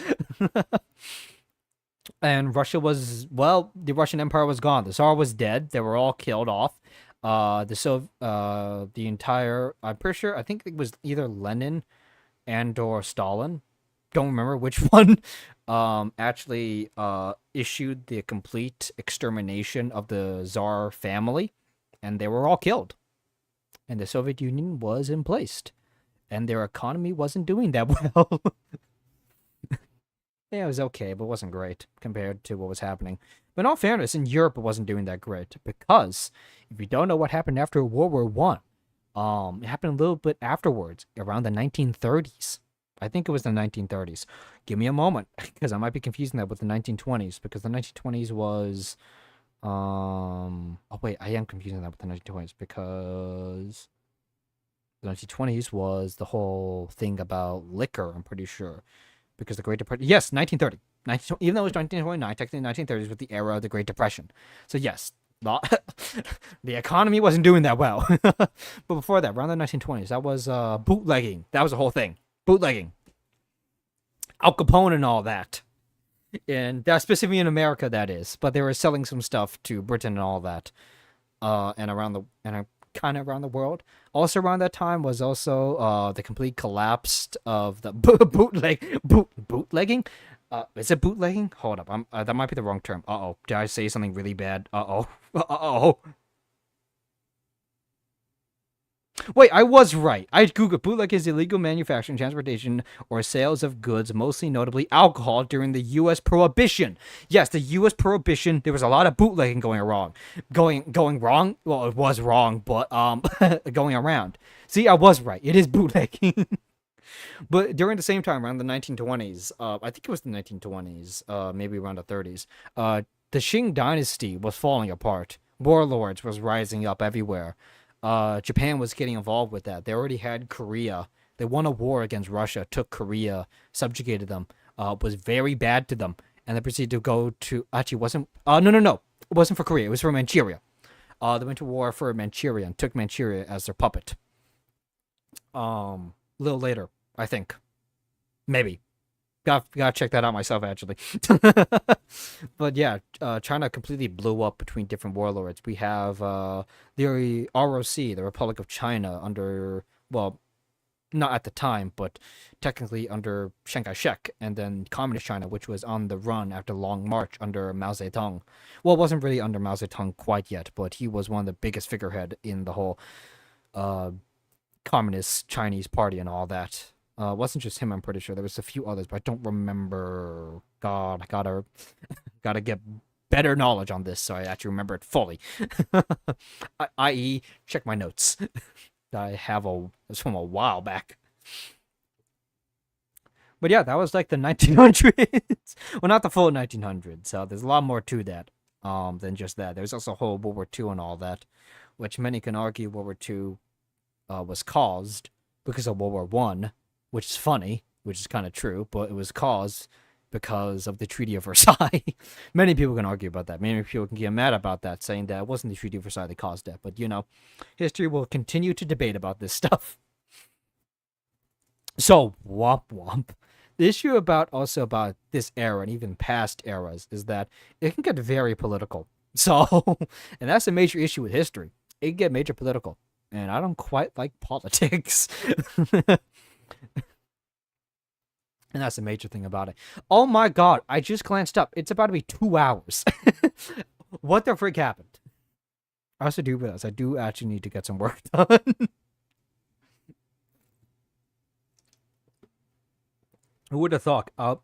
S1: And Russia was, well, the Russian Empire was gone. The Tsar was dead. They were all killed off. The entire, I'm pretty sure, I think it was either Lenin and or Stalin, don't remember which one, actually issued the complete extermination of the Tsar family, and they were all killed. And the Soviet Union was in place, and their economy wasn't doing that well. Yeah, it was okay, but it wasn't great compared to what was happening. But in all fairness, in Europe, it wasn't doing that great because if you don't know what happened after World War One, it happened a little bit afterwards, around the 1930s. I think it was the 1930s. Give me a moment, because I might be confusing that with the 1920s, because the 1920s was, oh wait, I am confusing that with the 1920s, because the 1920s was the whole thing about liquor, I'm pretty sure. Because the Great Depression, yes, 1930. Even though it was 1929, technically 1930s with the era of the Great Depression. So yes, the economy wasn't doing that well. But before that, around the 1920s, that was bootlegging. That was the whole thing. Bootlegging. Al Capone and all that. And that's specifically in America, that is. But they were selling some stuff to Britain and all that. And kind of around the world. Also around that time was also the complete collapse of the bootlegging. Is it bootlegging? Hold up, that might be the wrong term. Uh-oh, did I say something really bad? Uh-oh. Uh-oh. Wait, I was right. I googled bootleg is illegal manufacturing, transportation, or sales of goods, mostly notably alcohol, during the U.S. Prohibition. Yes, the U.S. Prohibition. There was a lot of bootlegging going wrong. Going wrong? Well, it was wrong, but going around. See, I was right. It is bootlegging. But during the same time, around the 1920s, I think it was the 1920s, maybe around the 30s, the Qing dynasty was falling apart. Warlords was rising up everywhere. Japan was getting involved with that. They already had Korea. They won a war against Russia, took Korea, subjugated them, was very bad to them, and they proceeded to go to, actually wasn't, no. It wasn't for Korea, it was for Manchuria. They went to war for Manchuria and took Manchuria as their puppet. A little later, I think. Maybe. Gotta check that out myself, actually. But yeah, China completely blew up between different warlords. We have the ROC, the Republic of China, under, well, not at the time, but technically under Chiang Kai-shek, and then Communist China, which was on the run after the Long March under Mao Zedong. Well, it wasn't really under Mao Zedong quite yet, but he was one of the biggest figurehead in the whole Communist Chinese party and all that. It wasn't just him, I'm pretty sure. There was a few others, but I don't remember. God, I gotta get better knowledge on this so I actually remember it fully. I.e., check my notes. I have it's from a while back. But yeah, that was like the 1900s. Well, not the full 1900s. So there's a lot more to that than just that. There's also whole World War II and all that, which many can argue World War II was caused because of World War One. Which is funny, which is kind of true, but it was caused because of the Treaty of Versailles. Many people can argue about that. Many people can get mad about that, saying that it wasn't the Treaty of Versailles that caused that. But, you know, history will continue to debate about this stuff. So, womp womp. The issue about this era and even past eras is that it can get very political. So, and that's a major issue with history. It can get major political. And I don't quite like politics. And that's the major thing about it. Oh my god, I just glanced up. It's about to be 2 hours. What the frick happened? I also do realize I do actually need to get some work done. Who would have thought I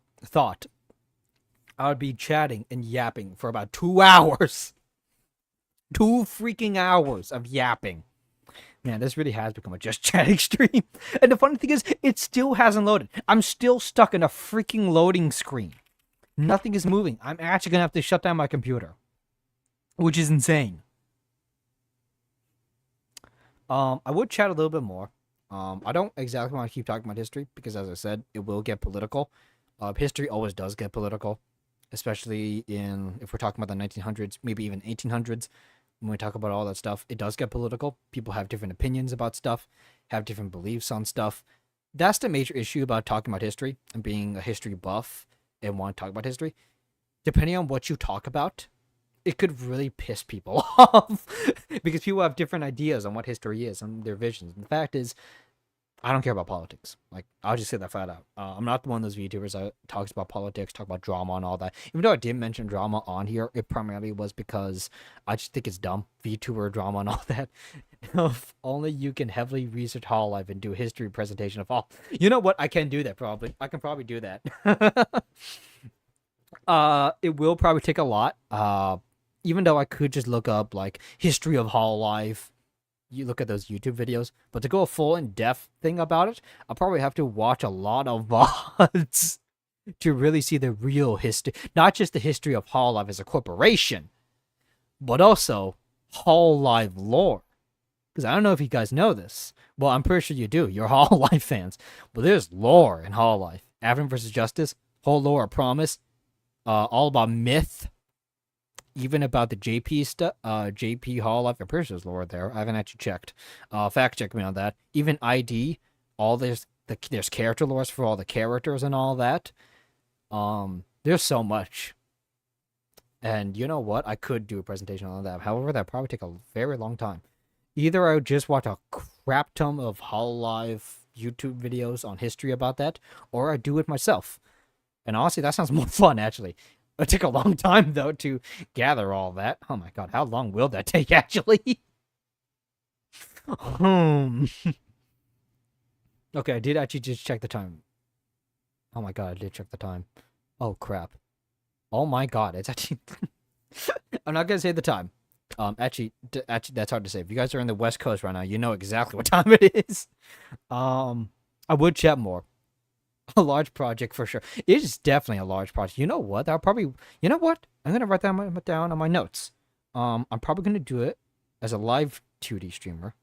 S1: would be chatting and yapping for about 2 hours? 2 freaking hours of yapping. Man, this really has become a just chatting stream. And the funny thing is, it still hasn't loaded. I'm still stuck in a freaking loading screen. Nothing is moving. I'm actually going to have to shut down my computer. Which is insane. I would chat a little bit more. I don't exactly want to keep talking about history, because as I said, it will get political. History always does get political. Especially if we're talking about the 1900s, maybe even 1800s. When we talk about all that stuff, it does get political. People have different opinions about stuff, have different beliefs on stuff. That's the major issue about talking about history and being a history buff and want to talk about history. depending on what you talk about, it could really piss people off because people have different ideas on what history is and their visions. And the fact is, I don't care about politics. Like, I'll just say that flat out. I'm not one of those VTubers that talks about politics, talk about drama and all that. Even though I did mention drama on here, it primarily was because I just think it's dumb. VTuber drama and all that. If only you can heavily research Hololive and do a history presentation of all. You know what? I can do that probably. I can probably do that. It will probably take a lot. Even though I could just look up like history of Hololive. You look at those YouTube videos, but to go a full in-depth thing about it, I'll probably have to watch a lot of VODs to really see the real history, not just the history of Hololive as a corporation, but also Hololive lore. Because I don't know if you guys know this. Well, I'm pretty sure you do. You're Hololive fans. But there's lore in Hololive. Averon vs. Justice, whole lore of promise, all about myth. Even about the JP stuff, JP Hololive, I'm pretty sure there's lore there. I haven't actually checked. Fact check me on that. Even ID, there's character lores for all the characters and all that. There's so much. And you know what? I could do a presentation on that. However, that'd probably take a very long time. Either I would just watch a crap ton of Hololive YouTube videos on history about that, or I'd do it myself. And honestly, that sounds more fun, actually. It took a long time, though, to gather all that. Oh my god, how long will that take, actually? Okay, I did actually just check the time. Oh my god, I did check the time. Oh crap. Oh my god, it's actually... I'm not gonna say the time. Actually, that's hard to say. If you guys are in the West Coast right now, you know exactly what time it is. I would chat more. A large project for sure. It is definitely a large project. You know what? I'll probably... You know what? I'm gonna write that down on my notes. I'm probably gonna do it as a live 2D streamer.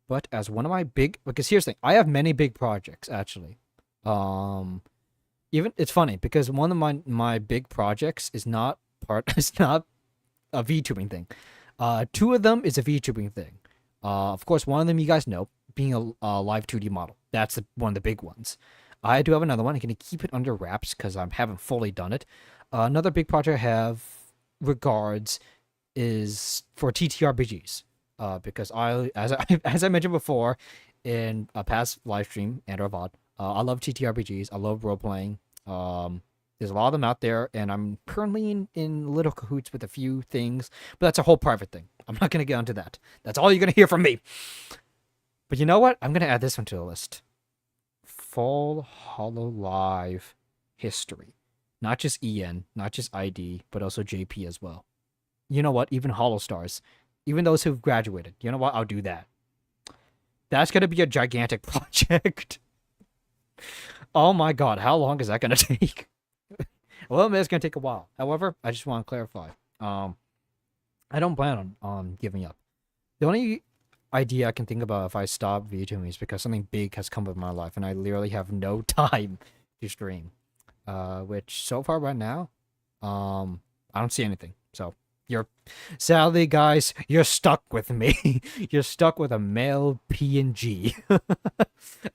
S1: But as one of my big... Because here's the thing. I have many big projects, actually. Even... It's funny, because one of my big projects is not it's not a VTubing thing. Two of them is a VTubing thing. Of course, one of them you guys know, being a live 2D model. That's one of the big ones. I do have another one. I'm going to keep it under wraps because I haven't fully done it. Another big project I have regards is for TTRPGs. Because as I mentioned before in a past live stream and or VOD, I love TTRPGs. I love role-playing. There's a lot of them out there, and I'm currently in little cahoots with a few things, but that's a whole private thing. I'm not going to get into that. That's all you're going to hear from me. But you know what? I'm going to add this one to the list. Full Hololive history. Not just EN, not just ID, but also JP as well. You know what? Even Holostars. Even those who've graduated. You know what? I'll do that. That's going to be a gigantic project. Oh my god, how long is that going to take? Well, it's going to take a while. However, I just want to clarify. I don't plan on giving up. The only idea I can think about if I stop VTubing is because something big has come up in my life and I literally have no time to stream. Which so far right now, I don't see anything. So sadly guys, you're stuck with me. You're stuck with a male PNG.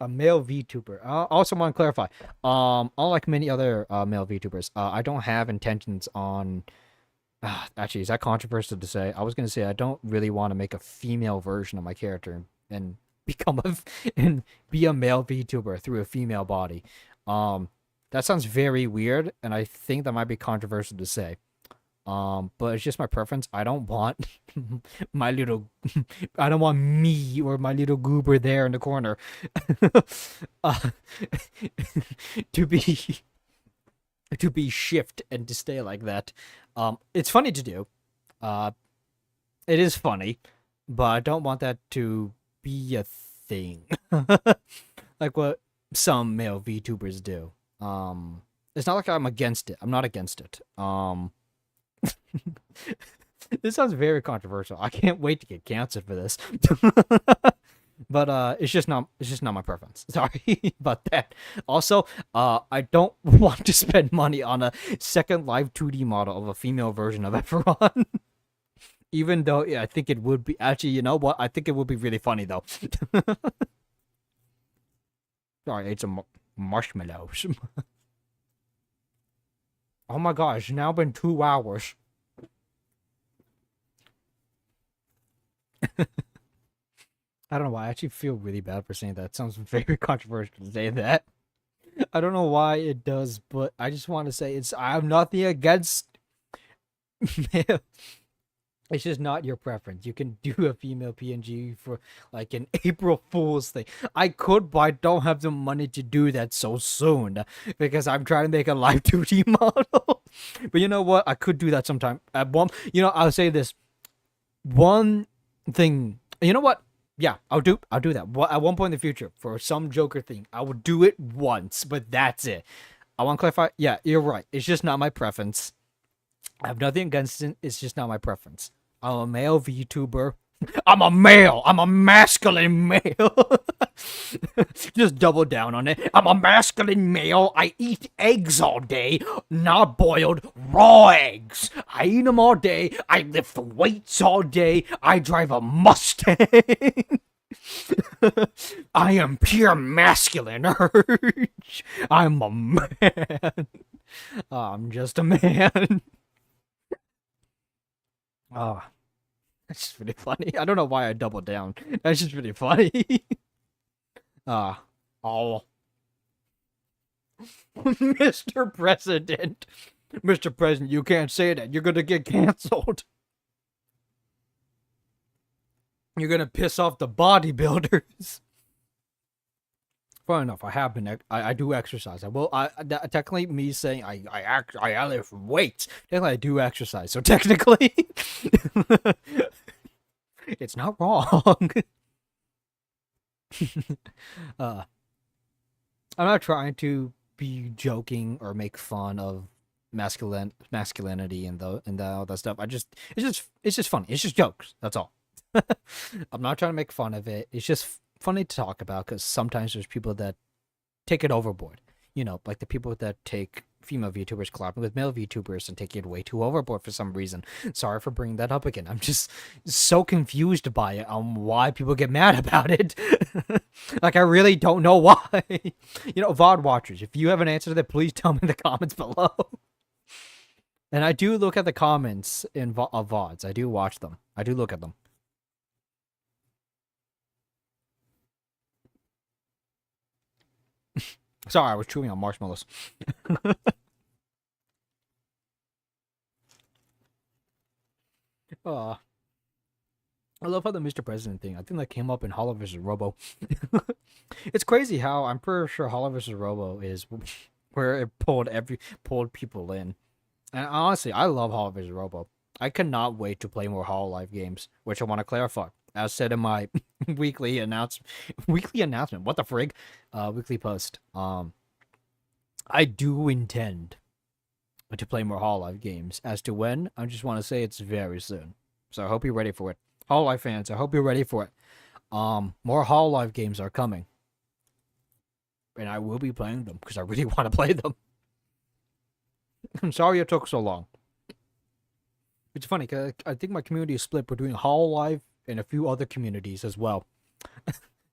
S1: A male VTuber. I also want to clarify, unlike many other male VTubers, I don't have intentions on... actually, is that controversial to say? I was going to say I don't really want to make a female version of my character and be a male VTuber through a female body. That sounds very weird, and I think that might be controversial to say. But it's just my preference. I don't want I don't want me or my little goober there in the corner to be shift and to stay like that. It's funny to do. It is funny, but I don't want that to be a thing. Like what some male VTubers do. It's not like I'm against it. I'm not against it. This sounds very controversial. I can't wait to get canceled for this. But it's just not my preference. Sorry about that. Also, I don't want to spend money on a second live 2D model of a female version of Averon. Even though I think it would be... Actually, you know what? I think it would be really funny, though. Sorry, I ate some marshmallows. Oh my gosh, now been 2 hours. I don't know why. I actually feel really bad for saying that. It sounds very controversial to say that. I don't know why it does, but I just want to say I have nothing against male. It's just not your preference. You can do a female PNG for like an April Fool's thing. I could, but I don't have the money to do that so soon because I'm trying to make a live 2D model. But you know what? I could do that sometime. I'll say this. One thing. You know what? Yeah, I'll do that. At one point in the future, for some Joker thing, I will do it once, but that's it. I want to clarify. Yeah, you're right. It's just not my preference. I have nothing against it. It's just not my preference. I'm a male VTuber. I'm a male. I'm a masculine male. Just double down on it. I'm a masculine male. I eat eggs all day. Not boiled, raw eggs. I eat them all day. I lift weights all day. I drive a Mustang. I am pure masculine urge. I'm a man. I'm just a man. Oh, that's just really funny. I don't know why I doubled down. That's just really funny. Oh. Mr. President. Mr. President, you can't say that. You're gonna get canceled. You're gonna piss off the bodybuilders. Fair enough. I do exercise. Technically me saying I lift weights. Technically I do exercise. So technically, it's not wrong. I'm not trying to be joking or make fun of masculinity and all that stuff. It's just funny. It's just jokes. That's all. I'm not trying to make fun of it. It's just funny to talk about because sometimes there's people that take it overboard. You know, like the people that take female VTubers collabing with male VTubers and take it way too overboard for some reason. Sorry for bringing that up again. I'm just so confused by it on why people get mad about it. Like, I really don't know why. You know, VOD watchers, if you have an answer to that, please tell me in the comments below. And I do look at the comments of VODs. I do watch them. I do look at them. Sorry, I was chewing on marshmallows. I love how the Mr. President thing, I think that came up in Hollow vs. Robo. It's crazy how I'm pretty sure Hollow vs. Robo is where it pulled people in. And honestly, I love Hollow vs. Robo. I cannot wait to play more Hololive games, which I want to clarify. As said in my weekly announcement, what the frig? Weekly post. I do intend to play more Hololive games. As to when, I just want to say it's very soon. So I hope you're ready for it. Hololive fans, I hope you're ready for it. More Hololive games are coming. And I will be playing them because I really want to play them. I'm sorry it took so long. It's funny because I think my community is split between Hololive and a few other communities as well.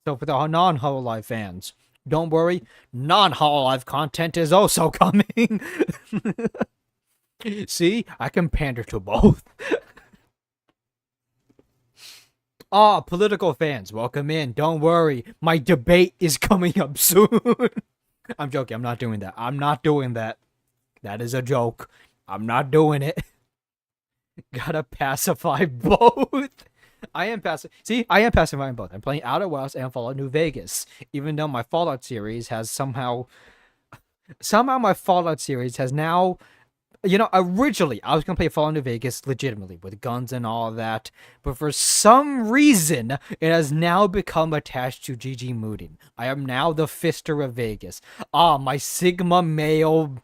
S1: So for the non-Hololive fans, don't worry, non-Hololive content is also coming. See, I can pander to both. Political fans, welcome in. Don't worry, my debate is coming up soon. I'm joking, I'm not doing that. I'm not doing that. That is a joke. I'm not doing it. Gotta pacify both. I am pacifying both. I'm playing Outer Wilds and Fallout New Vegas. Even though my Fallout series has somehow my Fallout series has now, you know, originally I was going to play Fallout New Vegas legitimately with guns and all of that. But for some reason, it has now become attached to GG Moodin. I am now the Fister of Vegas. My Sigma male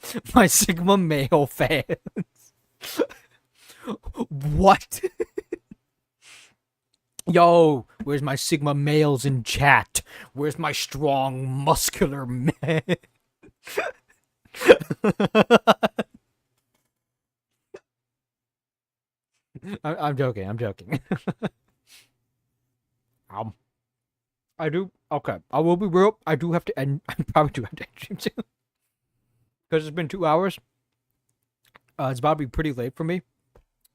S1: fans. What? Yo, where's my Sigma males in chat? Where's my strong, muscular man? I'm joking. I do. Okay, I will be real. I do have to end. I probably do have to end stream soon because it's been 2 hours. It's about to be pretty late for me,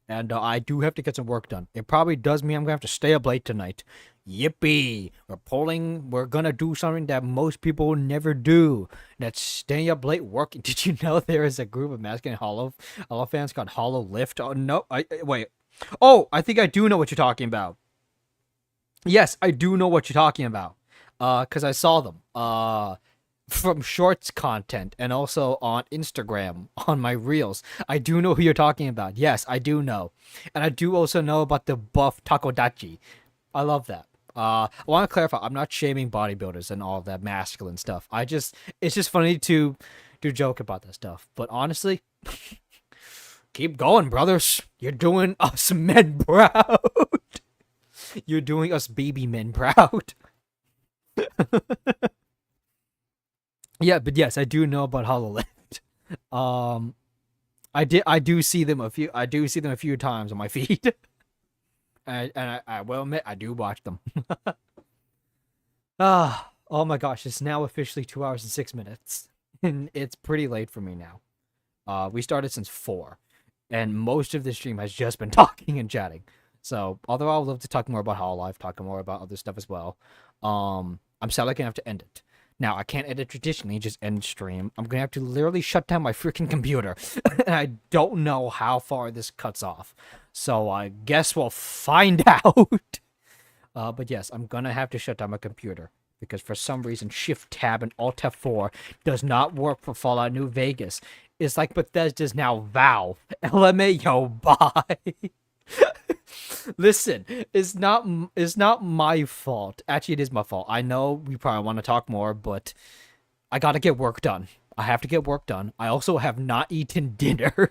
S1: and I do have to get some work done. It probably does mean I'm gonna have to stay up late tonight. Yippee! We're gonna do something that most people never do. That's staying up late working. Did you know there is a group of masculine Hollow fans called Hollow Lift? Oh no! Wait. Oh, I think I do know what you're talking about. Yes, I do know what you're talking about. Cause I saw them. From shorts content and also on Instagram on my reels. I do know who you're talking about. Yes, I do know. And I do also know about the buff Takodachi. I love that. I want to clarify, I'm not shaming bodybuilders and all that masculine stuff. It's just funny to joke about that stuff. But honestly, keep going, brothers. You're doing us men proud. You're doing us baby men proud. Yeah, but yes, I do know about HoloLens. I do see them a few times on my feed. And I will admit I do watch them. Oh my gosh, it's now officially 2 hours and 6 minutes. And it's pretty late for me now. We started since 4. And most of the stream has just been talking and chatting. So, although I would love to talk more about HoloLive, talk more about other stuff as well, I'm sadly gonna have to end it. Now, I can't edit traditionally, just end stream. I'm gonna have to literally shut down my freaking computer. And I don't know how far this cuts off. So I guess we'll find out. But yes, I'm gonna have to shut down my computer. Because for some reason, Shift-Tab and Alt-F4 does not work for Fallout New Vegas. It's like Bethesda's now Valve. LMAO, bye. Listen, it's not my fault. Actually, it is my fault. I know we probably want to talk more, but I gotta get work done. I have to get work done. I also have not eaten dinner.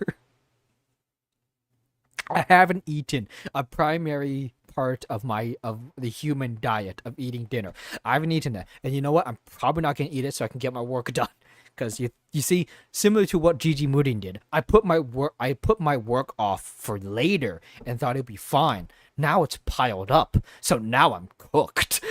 S1: I haven't eaten a primary part of the human diet of eating dinner. I haven't eaten that. And you know what? I'm probably not gonna eat it so I can get my work done. Because you see, similar to what Gigi Mooding did, I put my work off for later and thought it'd be fine. Now it's piled up, so now I'm cooked.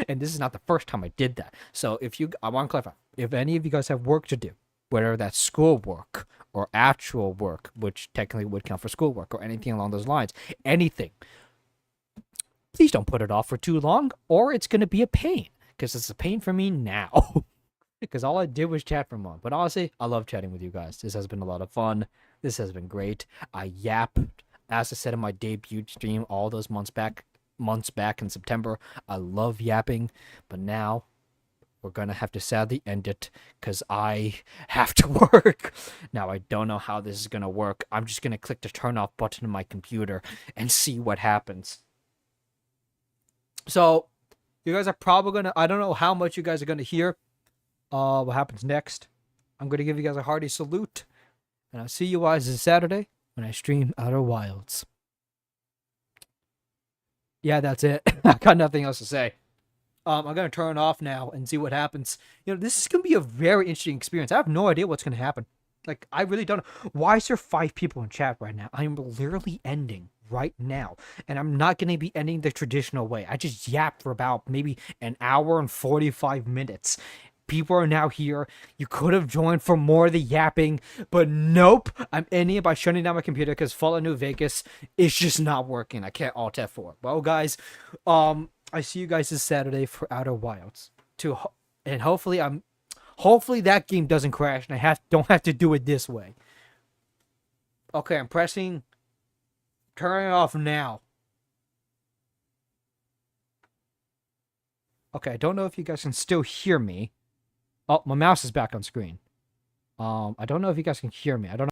S1: And this is not the first time I did that. So I want to clarify, if any of you guys have work to do, whether that's schoolwork or actual work, which technically would count for schoolwork or anything along those lines, anything, please don't put it off for too long, or it's gonna be a pain. Because it's a pain for me now. Because all I did was chat for a month. But honestly, I love chatting with you guys. This has been a lot of fun. This has been great. I yapped, as I said in my debut stream all those months back in September. I love yapping. But now, we're going to have to sadly end it. Because I have to work. Now, I don't know how this is going to work. I'm just going to click the turn off button on my computer and see what happens. So, you guys are probably going to... I don't know how much you guys are going to hear. What happens next. I'm going to give you guys a hearty salute. And I'll see you guys this Saturday when I stream Outer Wilds. Yeah, that's it. I got nothing else to say. I'm going to turn it off now and see what happens. This is going to be a very interesting experience. I have no idea what's going to happen. Like, I really don't know. Why is there 5 people in chat right now? I'm literally ending right now. And I'm not going to be ending the traditional way. I just yapped for about maybe an hour and 45 minutes. People are now here. You could have joined for more of the yapping, but nope. I'm ending it by shutting down my computer because Fallout New Vegas is just not working. I can't Alt F4. Well, guys, I see you guys this Saturday for Outer Wilds. And hopefully that game doesn't crash and I don't have to do it this way. Okay, I'm pressing turn it off now. Okay, I don't know if you guys can still hear me. Oh, my mouse is back on screen. I don't know if you guys can hear me. I don't know.